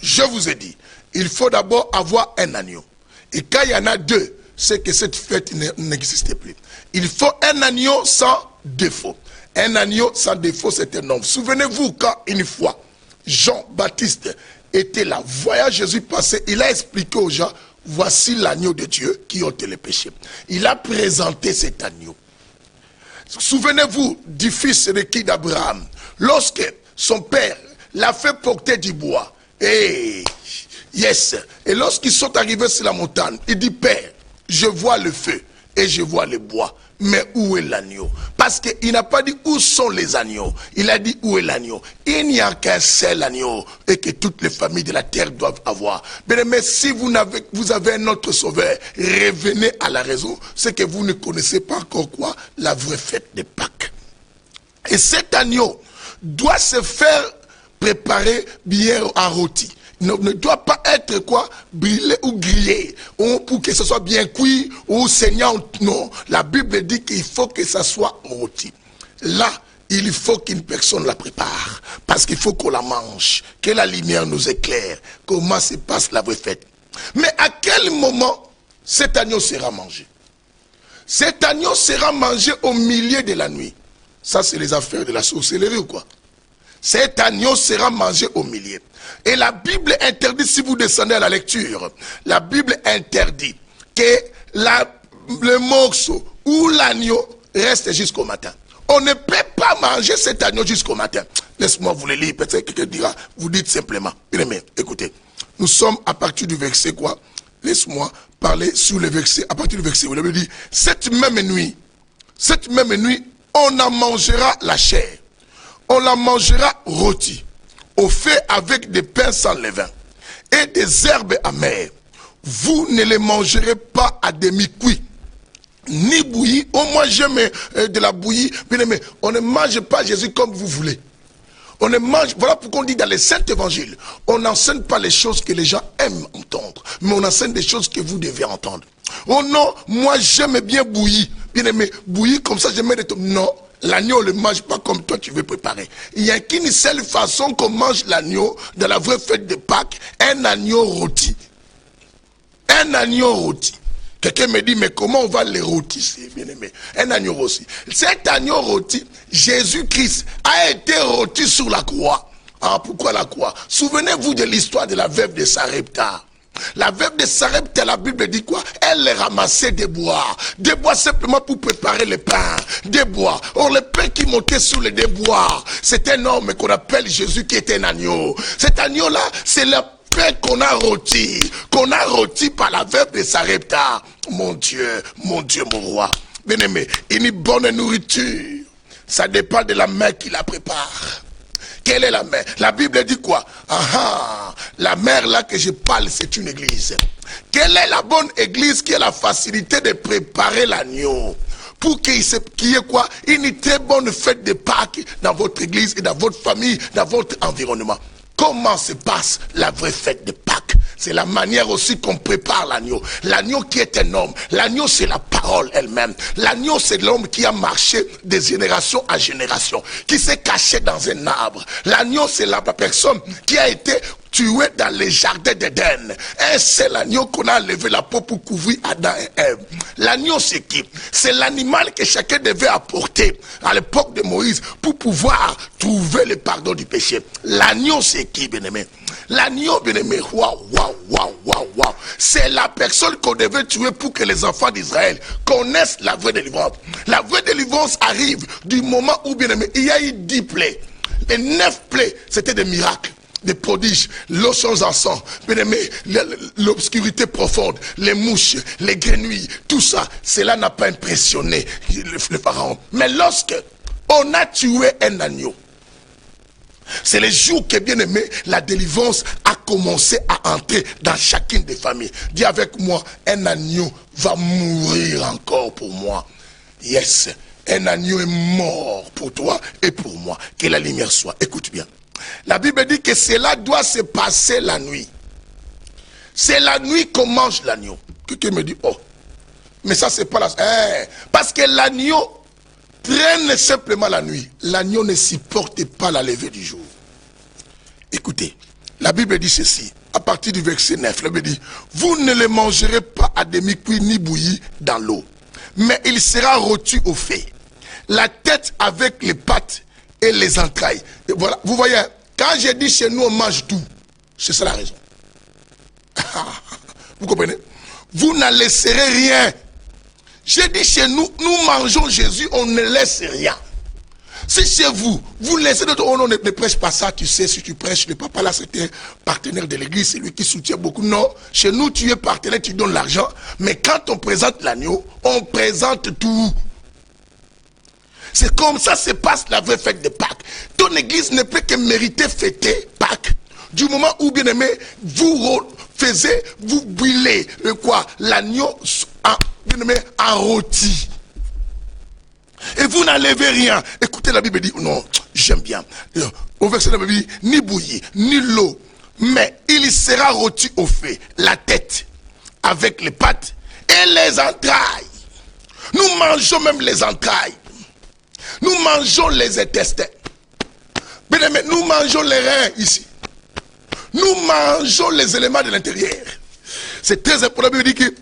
Je vous ai dit, il faut d'abord avoir un agneau. Et quand il y en a deux, c'est que cette fête n'existe plus. Il faut un agneau sans défaut. Un agneau sans défaut, c'est un homme. Souvenez-vous quand une fois, Jean-Baptiste était là, voyant Jésus passer, il a expliqué aux gens, voici l'agneau de Dieu qui ôte les péchés. Il a présenté cet agneau. Souvenez-vous du fils de qui d'Abraham, lorsque son père l'a fait porter du bois. Et lorsqu'ils sont arrivés sur la montagne, il dit, Père, je vois le feu et je vois le bois, mais où est l'agneau? Parce qu'il n'a pas dit où sont les agneaux, il a dit où est l'agneau. Il n'y a qu'un seul agneau et que toutes les familles de la terre doivent avoir. Mais si vous avez un autre sauveur, revenez à la raison, c'est que vous ne connaissez pas encore quoi? La vraie fête de Pâques. Et cet agneau doit se faire préparer bien à rôti. Ne doit pas être quoi? Brûlé ou grillé, ou pour que ce soit bien cuit ou saignant. Non, la Bible dit qu'il faut que ça soit rôti. Là, il faut qu'une personne la prépare, parce qu'il faut qu'on la mange, que la lumière nous éclaire. Comment se passe la vraie fête? Mais à quel moment cet agneau sera mangé? Cet agneau sera mangé au milieu de la nuit. Ça, c'est les affaires de la sorcellerie ou quoi? Cet agneau sera mangé au milieu. Et la Bible interdit, si vous descendez à la lecture, la Bible interdit que le morceau ou l'agneau reste jusqu'au matin. On ne peut pas manger cet agneau jusqu'au matin. Laisse-moi vous le lire, peut-être quelqu'un dira, vous dites simplement. Bien-aimés, écoutez, nous sommes à partir du verset quoi? Laisse-moi parler sur le verset, à partir du verset où la Bible dit, cette même nuit, on en mangera la chair. On la mangera rôtie, au fait avec des pains sans levain et des herbes amères. Vous ne les mangerez pas à demi-cuit, ni bouilli. Au moins j'aime de la bouillie. Bien aimé, on ne mange pas Jésus comme vous voulez. On ne mange, voilà pourquoi on dit dans les saints évangiles, on n'enseigne pas les choses que les gens aiment entendre, mais on enseigne des choses que vous devez entendre. Oh non, moi j'aime bien bouilli. Bien aimé, bouilli comme ça, j'aime des tomates. Non. L'agneau, on ne le mange pas comme toi tu veux préparer. Il n'y a qu'une seule façon qu'on mange l'agneau dans la vraie fête de Pâques, un agneau rôti. Un agneau rôti. Quelqu'un me dit, mais comment on va le rôtisser, bien aimé? Un agneau rôti. Cet agneau rôti, Jésus-Christ a été rôti sur la croix. Ah, pourquoi la croix? Souvenez-vous de l'histoire de la veuve de Sarepta. La veuve de Sarepta, la Bible dit quoi? Elle ramassait des bois simplement pour préparer le pain, des bois. Or le pain qui montait sur les déboires, c'est un homme qu'on appelle Jésus qui était un agneau. Cet agneau-là, c'est le pain qu'on a rôti par la veuve de Sarepta. Mon Dieu, mon roi. Bien aimé, une bonne nourriture, ça dépend de la main qui la prépare. Quelle est la mère? La Bible dit quoi? La mère là que je parle, c'est une église. Quelle est la bonne église qui a la facilité de préparer l'agneau? Pour qu'il y ait quoi? Une très bonne fête de Pâques dans votre église et dans votre famille, dans votre environnement. Comment se passe la vraie fête de Pâques? C'est la manière aussi qu'on prépare l'agneau. L'agneau qui est un homme. L'agneau, c'est la parole elle-même. L'agneau, c'est l'homme qui a marché de génération à génération, qui s'est caché dans un arbre. L'agneau, c'est la personne qui a été tué dans les jardins d'Éden. Un seul agneau qu'on a enlevé la peau pour couvrir Adam et Ève. L'agneau, c'est qui? C'est l'animal que chacun devait apporter à l'époque de Moïse pour pouvoir trouver le pardon du péché. L'agneau, c'est qui, bien-aimé? L'agneau, bien-aimé, waouh. C'est la personne qu'on devait tuer pour que les enfants d'Israël connaissent la vraie délivrance. La vraie délivrance arrive du moment où, bien-aimé, il y a eu 10 plaies. Les 9 plaies, c'était des miracles, des prodiges, l'eau sans encens, bien-aimé, l'obscurité profonde, les mouches, les grenouilles, tout ça, cela n'a pas impressionné le pharaon. Mais lorsque on a tué un agneau, c'est le jour que, bien aimé, la délivrance a commencé à entrer dans chacune des familles. Dis avec moi, un agneau va mourir encore pour moi. Yes, un agneau est mort pour toi et pour moi. Que la lumière soit. Écoute bien. La Bible dit que cela doit se passer la nuit. C'est la nuit qu'on mange l'agneau. Quelqu'un me dit, oh, mais ça c'est pas la... parce que l'agneau traîne simplement la nuit. L'agneau ne supporte pas la levée du jour. Écoutez, la Bible dit ceci, à partir du verset 9, la Bible dit, vous ne le mangerez pas à demi-cuit ni bouilli dans l'eau, mais il sera rôti au feu, la tête avec les pattes et les entrailles. Et voilà, vous voyez, quand j'ai dit chez nous on mange tout, c'est ça la raison. Vous comprenez? Vous n'en laisserez rien. J'ai dit chez nous, nous mangeons Jésus, on ne laisse rien. Si chez vous, vous laissez d'autres, oh non, ne prêche pas ça, tu sais, si tu prêches, le papa là c'était partenaire de l'église, c'est lui qui soutient beaucoup. Non, chez nous tu es partenaire, tu donnes l'argent, mais quand on présente l'agneau, on présente tout. C'est comme ça se passe la vraie fête de Pâques. Ton église ne peut que mériter fêter Pâques. Du moment où, bien aimé, vous faisiez, vous brûlez l'agneau en rôti. Et vous n'enlevez rien. Écoutez, la Bible dit, non, j'aime bien. Au verset de la Bible dit, ni bouilli, ni l'eau, mais il sera rôti au feu, la tête, avec les pattes et les entrailles. Nous mangeons même les entrailles. Nous mangeons les intestins. Bien aimé, nous mangeons les reins ici. Nous mangeons les éléments de l'intérieur. C'est très important. La Bible dit que,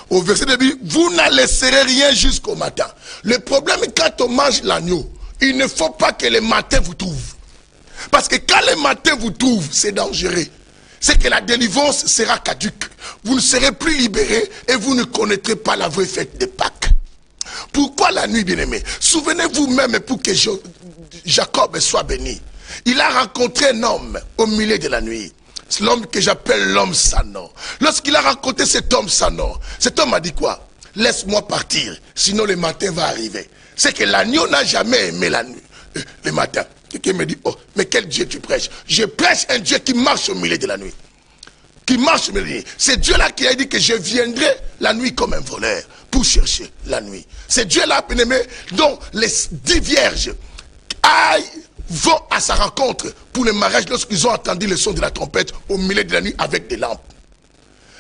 au verset de la Bible, vous n'en laisserez rien jusqu'au matin. Le problème est quand on mange l'agneau, il ne faut pas que le matin vous trouve. Parce que quand le matin vous trouve, c'est dangereux. C'est que la délivrance sera caduque. Vous ne serez plus libérés et vous ne connaîtrez pas la vraie fête de Pâques. Pourquoi la nuit, bien-aimé? Souvenez-vous même pour que Jacob soit béni. Il a rencontré un homme au milieu de la nuit. C'est l'homme que j'appelle l'homme sans nom. Lorsqu'il a rencontré cet homme sans nom, cet homme a dit quoi? Laisse-moi partir, sinon le matin va arriver. C'est que l'agneau n'a jamais aimé la nuit, le matin. Quelqu'un me dit, oh, mais quel Dieu tu prêches? Je prêche un Dieu qui marche au milieu de la nuit. Qui marche au milieu de la nuit. C'est Dieu-là qui a dit que je viendrai la nuit comme un voleur pour chercher la nuit. C'est Dieu-là, bien-aimé, dont les 10 vierges vont à sa rencontre pour le mariage lorsqu'ils ont entendu le son de la trompette au milieu de la nuit avec des lampes.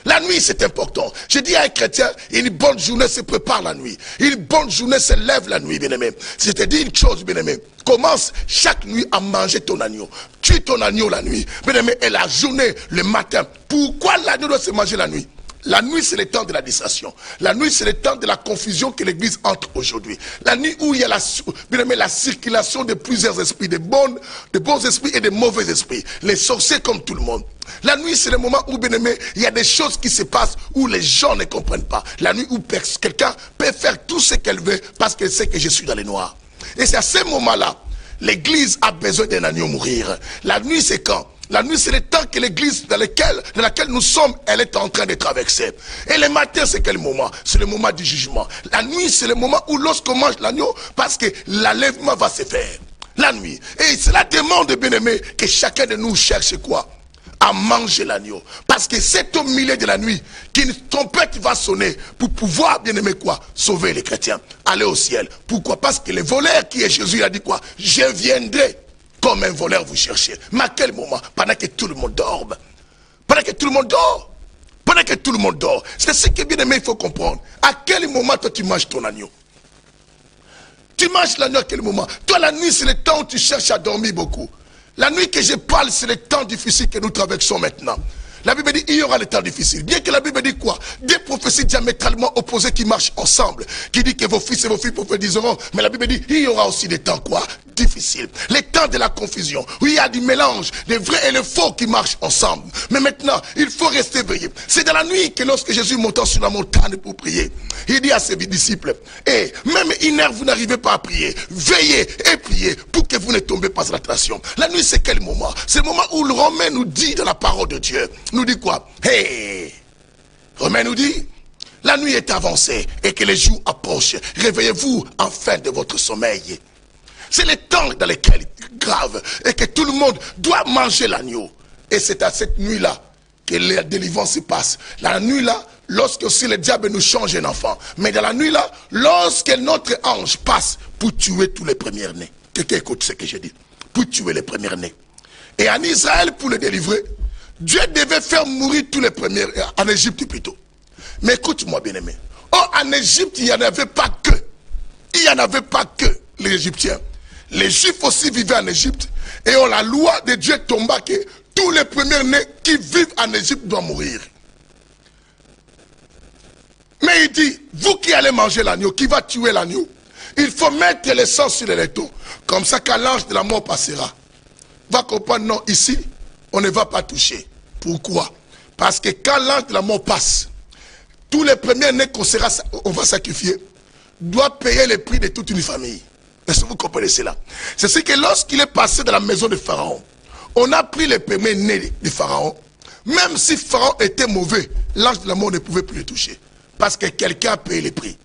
La nuit, c'est important. Je dis à un chrétien, une bonne journée se prépare la nuit. Une bonne journée se lève la nuit, bien-aimé. Je te dis une chose, bien-aimé. Commence chaque nuit à manger ton agneau. Tue ton agneau la nuit. Bien-aimé, et la journée, le matin. Pourquoi l'agneau doit se manger la nuit? La nuit, c'est le temps de la distraction. La nuit, c'est le temps de la confusion que l'église entre aujourd'hui. La nuit où il y a la circulation de plusieurs esprits, de bons esprits et de mauvais esprits. Les sorciers comme tout le monde. La nuit, c'est le moment où, bien aimé, il y a des choses qui se passent où les gens ne comprennent pas. La nuit où quelqu'un peut faire tout ce qu'elle veut parce qu'elle sait que je suis dans les noirs. Et c'est à ce moment-là, l'église a besoin d'un agneau mourir. La nuit, c'est quand? La nuit, c'est le temps que l'église dans laquelle nous sommes, elle est en train de traverser. Et le matin, c'est quel moment? C'est le moment du jugement. La nuit, c'est le moment où lorsqu'on mange l'agneau, parce que l'enlèvement va se faire. La nuit. Et cela demande, bien aimé, que chacun de nous cherche quoi? À manger l'agneau. Parce que c'est au milieu de la nuit qu'une trompette va sonner pour pouvoir, bien aimé quoi? Sauver les chrétiens. Aller au ciel. Pourquoi? Parce que le voleur qui est Jésus, il a dit quoi? Je viendrai. Comme un voleur vous cherchez. Mais à quel moment? Pendant que tout le monde dort. Pendant que tout le monde dort. Pendant que tout le monde dort. C'est ce que bien aimé, il faut comprendre. À quel moment toi tu manges ton agneau? Tu manges l'agneau à quel moment? Toi la nuit c'est le temps où tu cherches à dormir beaucoup. La nuit que je parle c'est le temps difficile que nous traversons maintenant. La Bible dit il y aura les temps difficiles. Bien que la Bible dit quoi? Des prophéties diamétralement opposées qui marchent ensemble. Qui dit que vos fils et vos filles prophétiseront. Mais la Bible dit il y aura aussi des temps quoi? Difficiles. Les temps de la confusion. Où il y a du mélange, des vrais et les faux qui marchent ensemble. Mais maintenant, il faut rester veillé. C'est dans la nuit que lorsque Jésus montant sur la montagne pour prier, il dit à ses disciples, même une heure vous n'arrivez pas à prier. Veillez et priez pour que vous ne tombez pas dans la tentation. La nuit c'est quel moment? C'est le moment où le Romain nous dit dans la parole de Dieu. Nous dit quoi? Romain nous dit, la nuit est avancée et que les jours approchent. Réveillez-vous enfin de votre sommeil. C'est le temps dans lequel grave et que tout le monde doit manger l'agneau. Et c'est à cette nuit-là que la délivrance se passe. La nuit-là, lorsque aussi le diable nous change un enfant. Mais dans la nuit-là, lorsque notre ange passe pour tuer tous les premiers-nés. Quelqu'un écoute ce que je dis. Pour tuer les premiers-nés. Et en Israël, pour le délivrer, Dieu devait faire mourir tous les premiers, en Égypte plutôt. Mais écoute-moi bien aimé. Oh, en Égypte, il n'y en avait pas que. Il n'y en avait pas que les Égyptiens. Les Juifs aussi vivaient en Égypte. Et la loi de Dieu tomba que tous les premiers-nés qui vivent en Égypte doivent mourir. Mais il dit, vous qui allez manger l'agneau, qui va tuer l'agneau, il faut mettre le sang sur les lèvres. Comme ça, quand l'ange de la mort passera, va comprendre, non, ici, on ne va pas toucher. Pourquoi? Parce que quand l'ange de la mort passe, tous les premiers-nés on va sacrifier, doivent payer le prix de toute une famille. Est-ce que vous comprenez cela? C'est ce que lorsqu'il est passé dans la maison de Pharaon, on a pris les premiers-nés de Pharaon. Même si Pharaon était mauvais, l'ange de la mort ne pouvait plus le toucher. Parce que quelqu'un a payé le prix.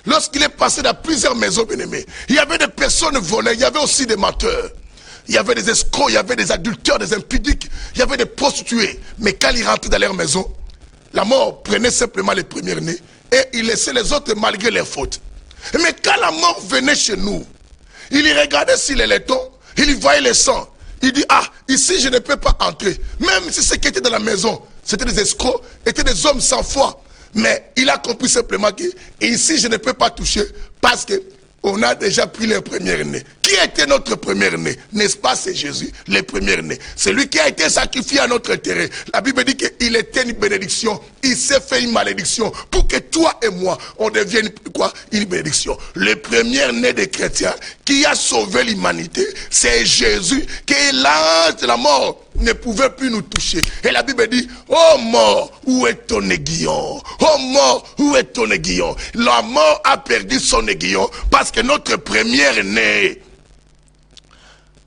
Lorsqu'il est passé dans plusieurs maisons bien-aimées, il y avait des personnes volées, il y avait aussi des menteurs. Il y avait des escrocs, il y avait des adultères, des impudiques, il y avait des prostituées. Mais quand ils rentraient dans leur maison, la mort prenait simplement les premiers-nés et il laissait les autres malgré leurs fautes. Mais quand la mort venait chez nous, il y regardait sur les laitons, il y voyait le sang. Il dit, ah, ici je ne peux pas entrer. Même si ceux qui étaient dans la maison, c'était des escrocs, étaient des hommes sans foi. Mais il a compris simplement que ici je ne peux pas toucher parce que on a déjà pris les premiers-nés. Qui était notre premier-né? N'est-ce pas, c'est Jésus, le premier-né. C'est lui qui a été sacrifié à notre intérêt. La Bible dit qu'il était une bénédiction. Il s'est fait une malédiction pour que toi et moi, on devienne quoi? Une bénédiction. Le premier-né des chrétiens qui a sauvé l'humanité, c'est Jésus, que l'ange de la mort ne pouvait plus nous toucher. Et la Bible dit, oh mort, où est ton aiguillon? Oh mort, où est ton aiguillon? La mort a perdu son aiguillon parce que notre première-né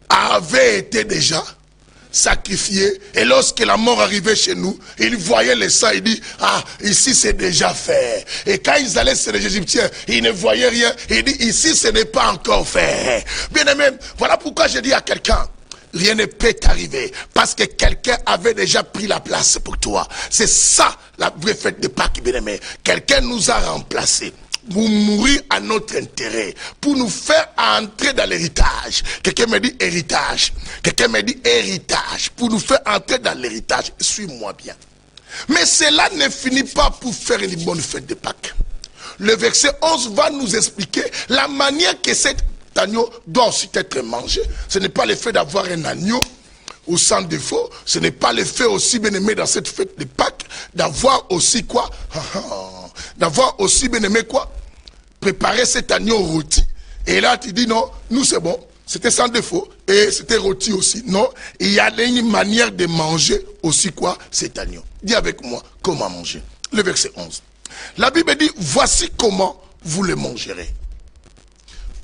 avait été déjà sacrifié. Et lorsque la mort arrivait chez nous, il voyait le sang, il dit, ah, ici c'est déjà fait. Et quand ils allaient chez les Égyptiens, ils ne voyaient rien. Il dit, ici ce n'est pas encore fait. Bien aimé, voilà pourquoi je dis à quelqu'un, rien ne peut t'arriver parce que quelqu'un avait déjà pris la place pour toi. C'est ça la vraie fête de Pâques, bien aimé. Quelqu'un nous a remplacés pour mourir à notre intérêt, pour nous faire entrer dans l'héritage. Quelqu'un me dit héritage. Quelqu'un me dit héritage. Pour nous faire entrer dans l'héritage. Suis-moi bien. Mais cela ne finit pas pour faire une bonne fête de Pâques. Le verset 11 va nous expliquer la manière que cet agneau doit aussi être mangé. Ce n'est pas le fait d'avoir un agneau ou sans défaut. Ce n'est pas le fait aussi, bien aimé, dans cette fête de Pâques, d'avoir aussi quoi? D'avoir aussi, bien aimé, quoi? Préparer cet agneau rôti. Et là, tu dis non, nous c'est bon. C'était sans défaut. Et c'était rôti aussi. Non, il y a une manière de manger aussi quoi? Cet agneau. Dis avec moi, comment manger? Le verset 11. La Bible dit, voici comment vous le mangerez.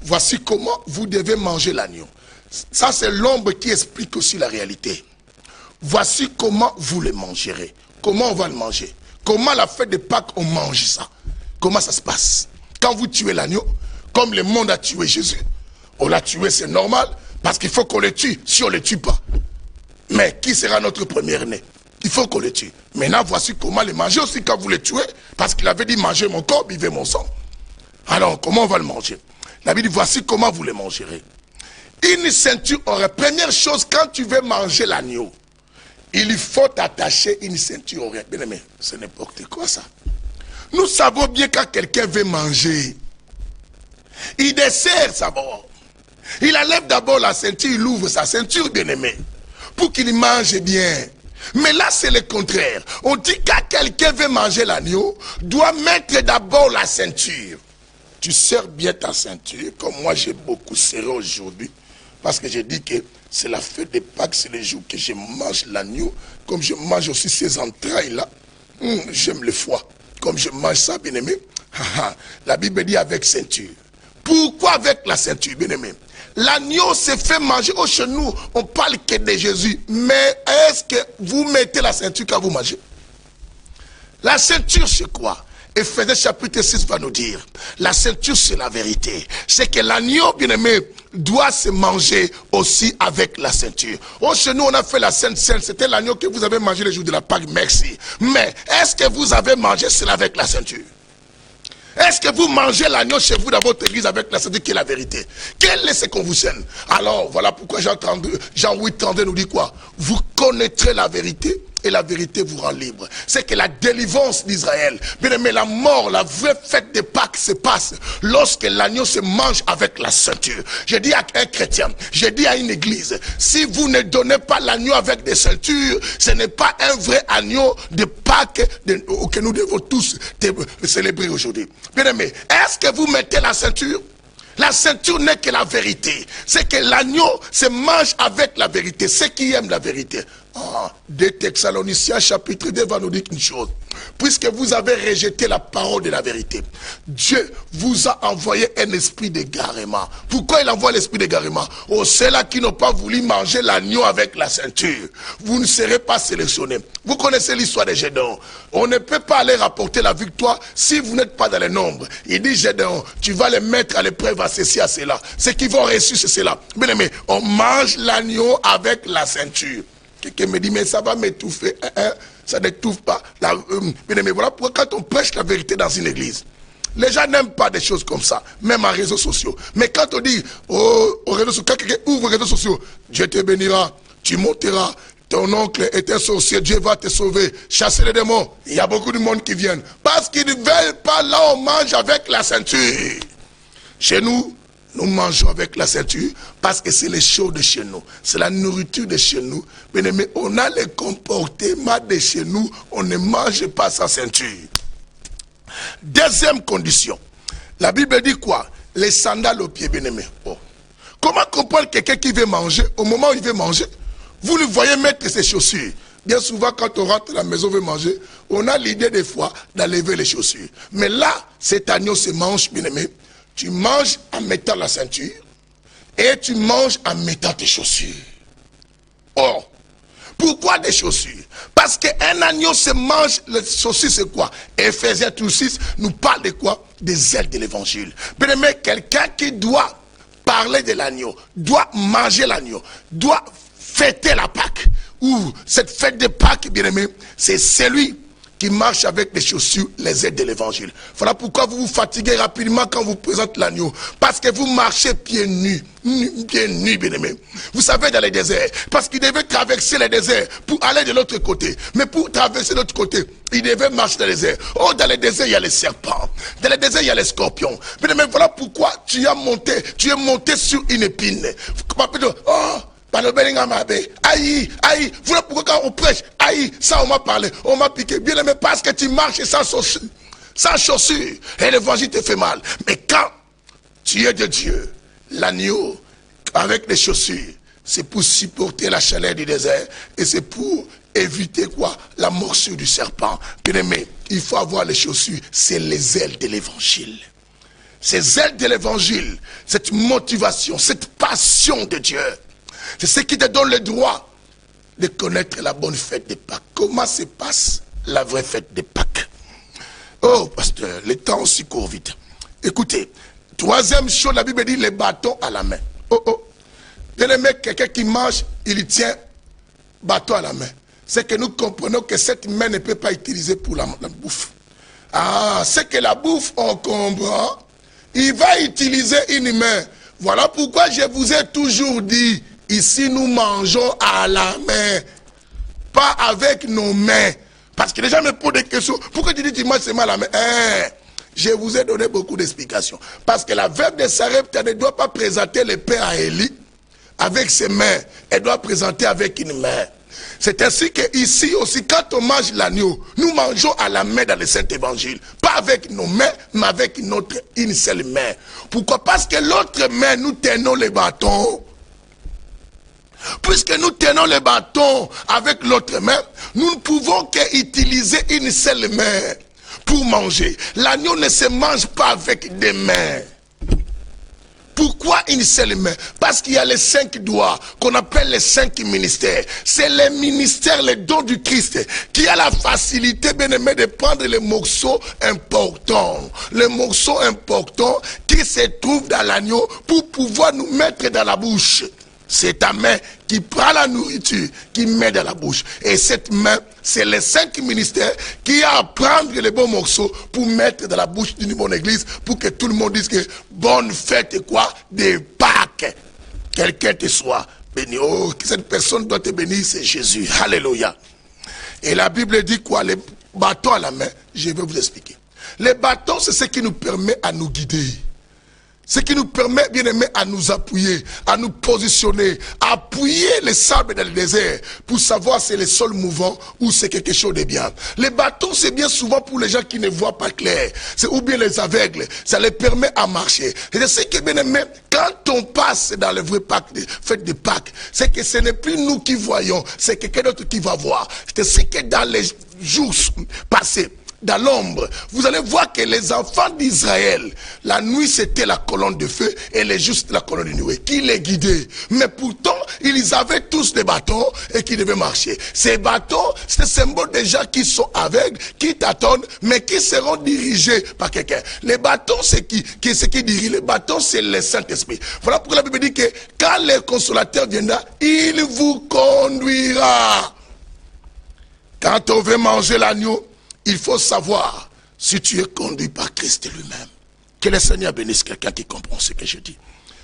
Voici comment vous devez manger l'agneau. Ça, c'est l'ombre qui explique aussi la réalité. Voici comment vous le mangerez. Comment on va le manger? Comment la fête de Pâques, on mange ça? Comment ça se passe? Quand vous tuez l'agneau, comme le monde a tué Jésus, on l'a tué, c'est normal, parce qu'il faut qu'on le tue, si on ne le tue pas. Mais qui sera notre premier-né? Il faut qu'on le tue. Maintenant, voici comment le manger aussi quand vous le tuez, parce qu'il avait dit, mangez mon corps, buvez mon sang. Alors, comment on va le manger? La Bible dit, voici comment vous le mangerez. Une ceinture aurait. Première chose, quand tu veux manger l'agneau, il faut attacher une ceinture oreille. Bien aimé, c'est n'importe quoi ça. Nous savons bien quand quelqu'un veut manger, il dessert d'abord. Il enlève d'abord la ceinture, il ouvre sa ceinture, bien aimé, pour qu'il mange bien. Mais là, c'est le contraire. On dit quand quelqu'un veut manger l'agneau, doit mettre d'abord la ceinture. Tu serres bien ta ceinture, comme moi j'ai beaucoup serré aujourd'hui. Parce que j'ai dit que c'est la fête de Pâques, c'est le jour que je mange l'agneau, comme je mange aussi ces entrailles-là. J'aime le foie. Comme je mange ça, bien aimé. La Bible dit avec ceinture. Pourquoi avec la ceinture, bien aimé? L'agneau se fait manger. Oh, chez nous, on parle que de Jésus. Mais est-ce que vous mettez la ceinture quand vous mangez? La ceinture, c'est quoi? Éphésiens chapitre 6 va nous dire, la ceinture c'est la vérité. C'est que l'agneau, bien aimé, doit se manger aussi avec la ceinture. Oh, chez nous on a fait la Sainte Seine, c'était l'agneau que vous avez mangé le jour de la Pâque, merci. Mais est-ce que vous avez mangé cela avec la ceinture? Est-ce que vous mangez l'agneau chez vous dans votre église avec la ceinture qui est la vérité? Quel est ce qu'on vous sème? Alors voilà pourquoi Jean 8, 32 nous dit quoi? Vous connaîtrez la vérité et la vérité vous rend libre. C'est que la délivrance d'Israël, bien aimé, la mort, la vraie fête de Pâques se passe lorsque l'agneau se mange avec la ceinture. Je dis à un chrétien, je dis à une église, si vous ne donnez pas l'agneau avec des ceintures, ce n'est pas un vrai agneau de Pâques que nous devons tous célébrer aujourd'hui. Bien aimé, est-ce que vous mettez la ceinture? La ceinture n'est que la vérité. C'est que l'agneau se mange avec la vérité. Ceux qui aiment la vérité. 2 Thessaloniciens chapitre 2 va nous dire une chose. Puisque vous avez rejeté la parole de la vérité, Dieu vous a envoyé un esprit d'égarement. Pourquoi il envoie l'esprit d'égarement? Ceux-là qui n'ont pas voulu manger l'agneau avec la ceinture, vous ne serez pas sélectionnés. Vous connaissez l'histoire de Gédéon. On ne peut pas aller rapporter la victoire si vous n'êtes pas dans les nombres. Il dit Gédéon, tu vas les mettre à l'épreuve à ceci, à cela. Ceux qui vont réussir, c'est cela. Bien aimé, on mange l'agneau avec la ceinture. Quelqu'un me dit, mais ça va m'étouffer. Ça n'étouffe pas. Mais voilà pourquoi quand on prêche la vérité dans une église, les gens n'aiment pas des choses comme ça, même en réseaux sociaux. Mais quand on dit, aux réseaux sociaux, quand quelqu'un ouvre les réseaux sociaux, Dieu te bénira, tu monteras, ton oncle est un sorcier, Dieu va te sauver, chasser les démons. Il y a beaucoup de monde qui viennent. Parce qu'ils ne veulent pas, là on mange avec la ceinture. Chez nous, nous mangeons avec la ceinture parce que c'est les choses de chez nous. C'est la nourriture de chez nous. Mais on a les comportements de chez nous. On ne mange pas sans ceinture. Deuxième condition. La Bible dit quoi? Les sandales aux pieds, bien-aimés. Oh. Comment comprendre quelqu'un qui veut manger? Au moment où il veut manger, vous le voyez mettre ses chaussures. Bien souvent, quand on rentre à la maison, on veut manger, on a l'idée des fois d'enlever les chaussures. Mais là, cet agneau se mange, bien-aimé. Tu manges en mettant la ceinture et tu manges en mettant tes chaussures. Or, pourquoi des chaussures? Parce qu'un agneau se mange, les chaussures c'est quoi? Éphésiens 6 nous parle de quoi? Des ailes de l'évangile. Bien aimé, quelqu'un qui doit parler de l'agneau, doit manger l'agneau, doit fêter la Pâque. Ou cette fête de Pâques, bien aimé, c'est celui qui marche avec les chaussures, les aides de l'évangile. Voilà pourquoi vous vous fatiguez rapidement quand vous présentez l'agneau. Parce que vous marchez pieds nus, bien aimé. Vous savez, dans les déserts, parce qu'il devait traverser les déserts pour aller de l'autre côté. Mais pour traverser de l'autre côté, il devait marcher dans les déserts. Oh, dans les déserts, il y a les serpents. Dans les déserts, il y a les scorpions. Bien aimé, voilà pourquoi tu es monté sur une épine. Oh, aïe, voilà pourquoi quand on prêche, aïe, ça on m'a parlé, on m'a piqué, bien aimé, parce que tu marches sans chaussures, et l'évangile te fait mal. Mais quand tu es de Dieu, l'agneau, avec les chaussures, c'est pour supporter la chaleur du désert, et c'est pour éviter quoi? La morsure du serpent. Bien aimé, il faut avoir les chaussures, c'est les ailes de l'évangile. Ces ailes de l'évangile, cette motivation, cette passion de Dieu, c'est ce qui te donne le droit de connaître la bonne fête de Pâques. Comment se passe la vraie fête de Pâques? Oh, pasteur, le temps aussi court vite. Écoutez, troisième chose, la Bible dit les bâtons à la main. Oh. Bien aimé, quelqu'un qui mange, il tient bâton à la main. C'est que nous comprenons que cette main ne peut pas être utilisée pour la bouffe. Ah, c'est que la bouffe, on comprend. Il va utiliser une main. Voilà pourquoi je vous ai toujours dit, ici, nous mangeons à la main, pas avec nos mains. Parce que les gens me posent des questions. Pourquoi tu dis que tu manges seulement à la main? Je vous ai donné beaucoup d'explications. Parce que la veuve de Sarepta ne doit pas présenter le pain à Élie avec ses mains. Elle doit présenter avec une main. C'est ainsi qu'ici aussi, quand on mange l'agneau, nous mangeons à la main dans le Saint-Évangile. Pas avec nos mains, mais avec une seule main. Pourquoi? Parce que l'autre main, nous tenons les bâtons. Puisque nous tenons les bâtons avec l'autre main, nous ne pouvons qu'utiliser une seule main pour manger. L'agneau ne se mange pas avec des mains. Pourquoi une seule main? Parce qu'il y a les 5 doigts qu'on appelle les 5 ministères. C'est les ministères, les dons du Christ, qui a la facilité, bien aimé, de prendre les morceaux importants. Les morceaux importants qui se trouvent dans l'agneau pour pouvoir nous mettre dans la bouche. C'est ta main qui prend la nourriture, qui met dans la bouche. Et cette main, c'est les 5 ministères qui a à prendre les bons morceaux pour mettre dans la bouche d'une bonne église, pour que tout le monde dise que bonne fête quoi? Des Pâques. Quelqu'un te soit béni. Oh, cette personne doit te bénir, c'est Jésus. Alléluia. Et la Bible dit quoi? Les bâtons à la main, je vais vous expliquer. Les bâtons, c'est ce qui nous permet à nous guider. Ce qui nous permet, bien aimé, à nous appuyer, à nous positionner, à appuyer les sables dans le désert pour savoir si c'est le sol mouvant ou c'est quelque chose de bien. Les bâtons, c'est bien souvent pour les gens qui ne voient pas clair. C'est ou bien les aveugles. Ça les permet à marcher. Et je sais que, bien aimé, quand on passe dans le vrai Pâques, fête de Pâques, c'est que ce n'est plus nous qui voyons, c'est quelqu'un d'autre qui va voir. C'est ce que dans les jours passés, dans l'ombre, vous allez voir que les enfants d'Israël, la nuit c'était la colonne de feu et les jours c'était la colonne de nuée qui les guidait. Mais pourtant, ils avaient tous des bâtons et qui devaient marcher. Ces bâtons, c'est le symbole des gens qui sont aveugles, qui t'attendent, mais qui seront dirigés par quelqu'un. Les bâtons, c'est qui dirige? Les bâtons, c'est le Saint-Esprit. Voilà pourquoi la Bible dit que quand le consolateur viendra, il vous conduira. Quand on veut manger l'agneau, il faut savoir si tu es conduit par Christ lui-même. Que le Seigneur bénisse quelqu'un qui comprend ce que je dis.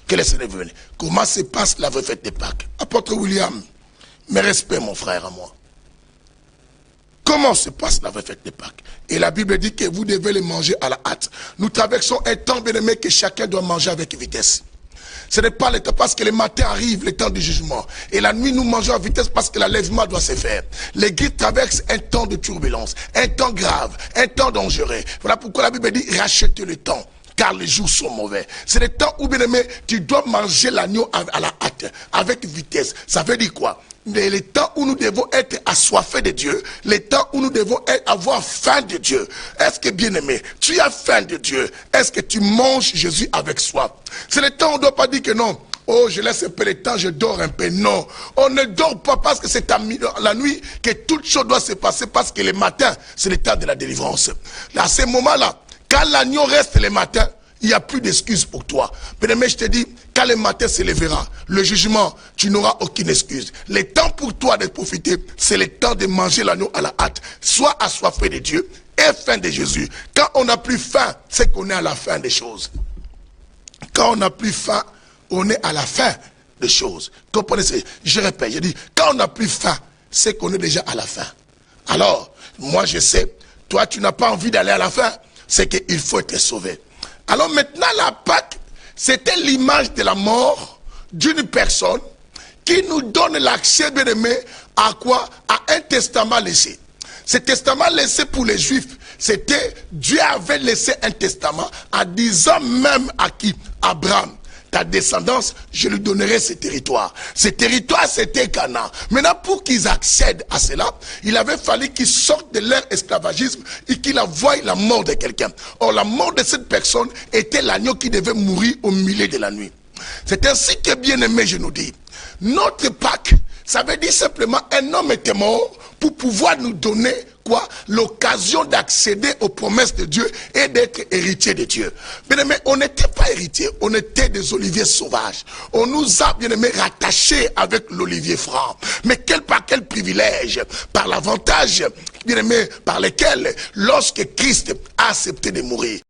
Que le Seigneur bénisse. Comment se passe la vraie fête de Pâques? Apôtre William, mes respects mon frère à moi. Comment se passe la vraie fête de Pâques? Et la Bible dit que vous devez les manger à la hâte. Nous traversons un temps bien aimé que chacun doit manger avec vitesse. Ce n'est pas le temps parce que le matin arrive, le temps du jugement. Et la nuit, nous mangeons à vitesse parce que l'enlèvement doit se faire. L'Église traverse un temps de turbulence, un temps grave, un temps dangereux. Voilà pourquoi la Bible dit rachetez le temps, car les jours sont mauvais. C'est le temps où, bien aimé, tu dois manger l'agneau à la hâte, avec vitesse. Ça veut dire quoi? Le temps où nous devons être assoiffés de Dieu, le temps où nous devons avoir faim de Dieu. Est-ce que, bien aimé, tu as faim de Dieu? Est-ce que tu manges Jésus avec soif? C'est le temps où on ne doit pas dire que non. Oh, je laisse un peu le temps, je dors un peu. Non, on ne dort pas parce que c'est la nuit que toute chose doit se passer, parce que le matin, c'est le temps de la délivrance. Là, à ce moment-là, quand l'agneau reste le matin, il n'y a plus d'excuses pour toi. Bien-aimé, je te dis, quand le matin se lèvera, le jugement, tu n'auras aucune excuse. Le temps pour toi de profiter, c'est le temps de manger l'agneau à la hâte. Sois assoiffé de Dieu et faim de Jésus. Quand on n'a plus faim, c'est qu'on est à la fin des choses. Quand on n'a plus faim, on est à la fin des choses. Comprenez? Je répète, je dis, quand on n'a plus faim, c'est qu'on est déjà à la fin. Alors, moi je sais, toi tu n'as pas envie d'aller à la fin, c'est qu'il faut être sauvé. Alors maintenant, la Pâque, c'était l'image de la mort d'une personne qui nous donne l'accès, bien aimé, à quoi? À un testament laissé. Ce testament laissé pour les Juifs, c'était, Dieu avait laissé un testament en disant même à qui? Abraham. Ta descendance, je lui donnerai ce territoire. Ce territoire, c'était Canaan. Maintenant, pour qu'ils accèdent à cela, il avait fallu qu'ils sortent de leur esclavagisme et qu'ils voient la mort de quelqu'un. Or, la mort de cette personne était l'agneau qui devait mourir au milieu de la nuit. C'est ainsi que, bien aimé, je nous dis, notre Pâques, ça veut dire simplement un homme était mort pour pouvoir nous donner quoi? L'occasion d'accéder aux promesses de Dieu et d'être héritier de Dieu. Bien aimé, on n'était pas héritier, on était des oliviers sauvages. On nous a, bien aimé, rattachés avec l'olivier franc. Mais par quel privilège? Par l'avantage, bien aimé, par lequel, lorsque Christ a accepté de mourir,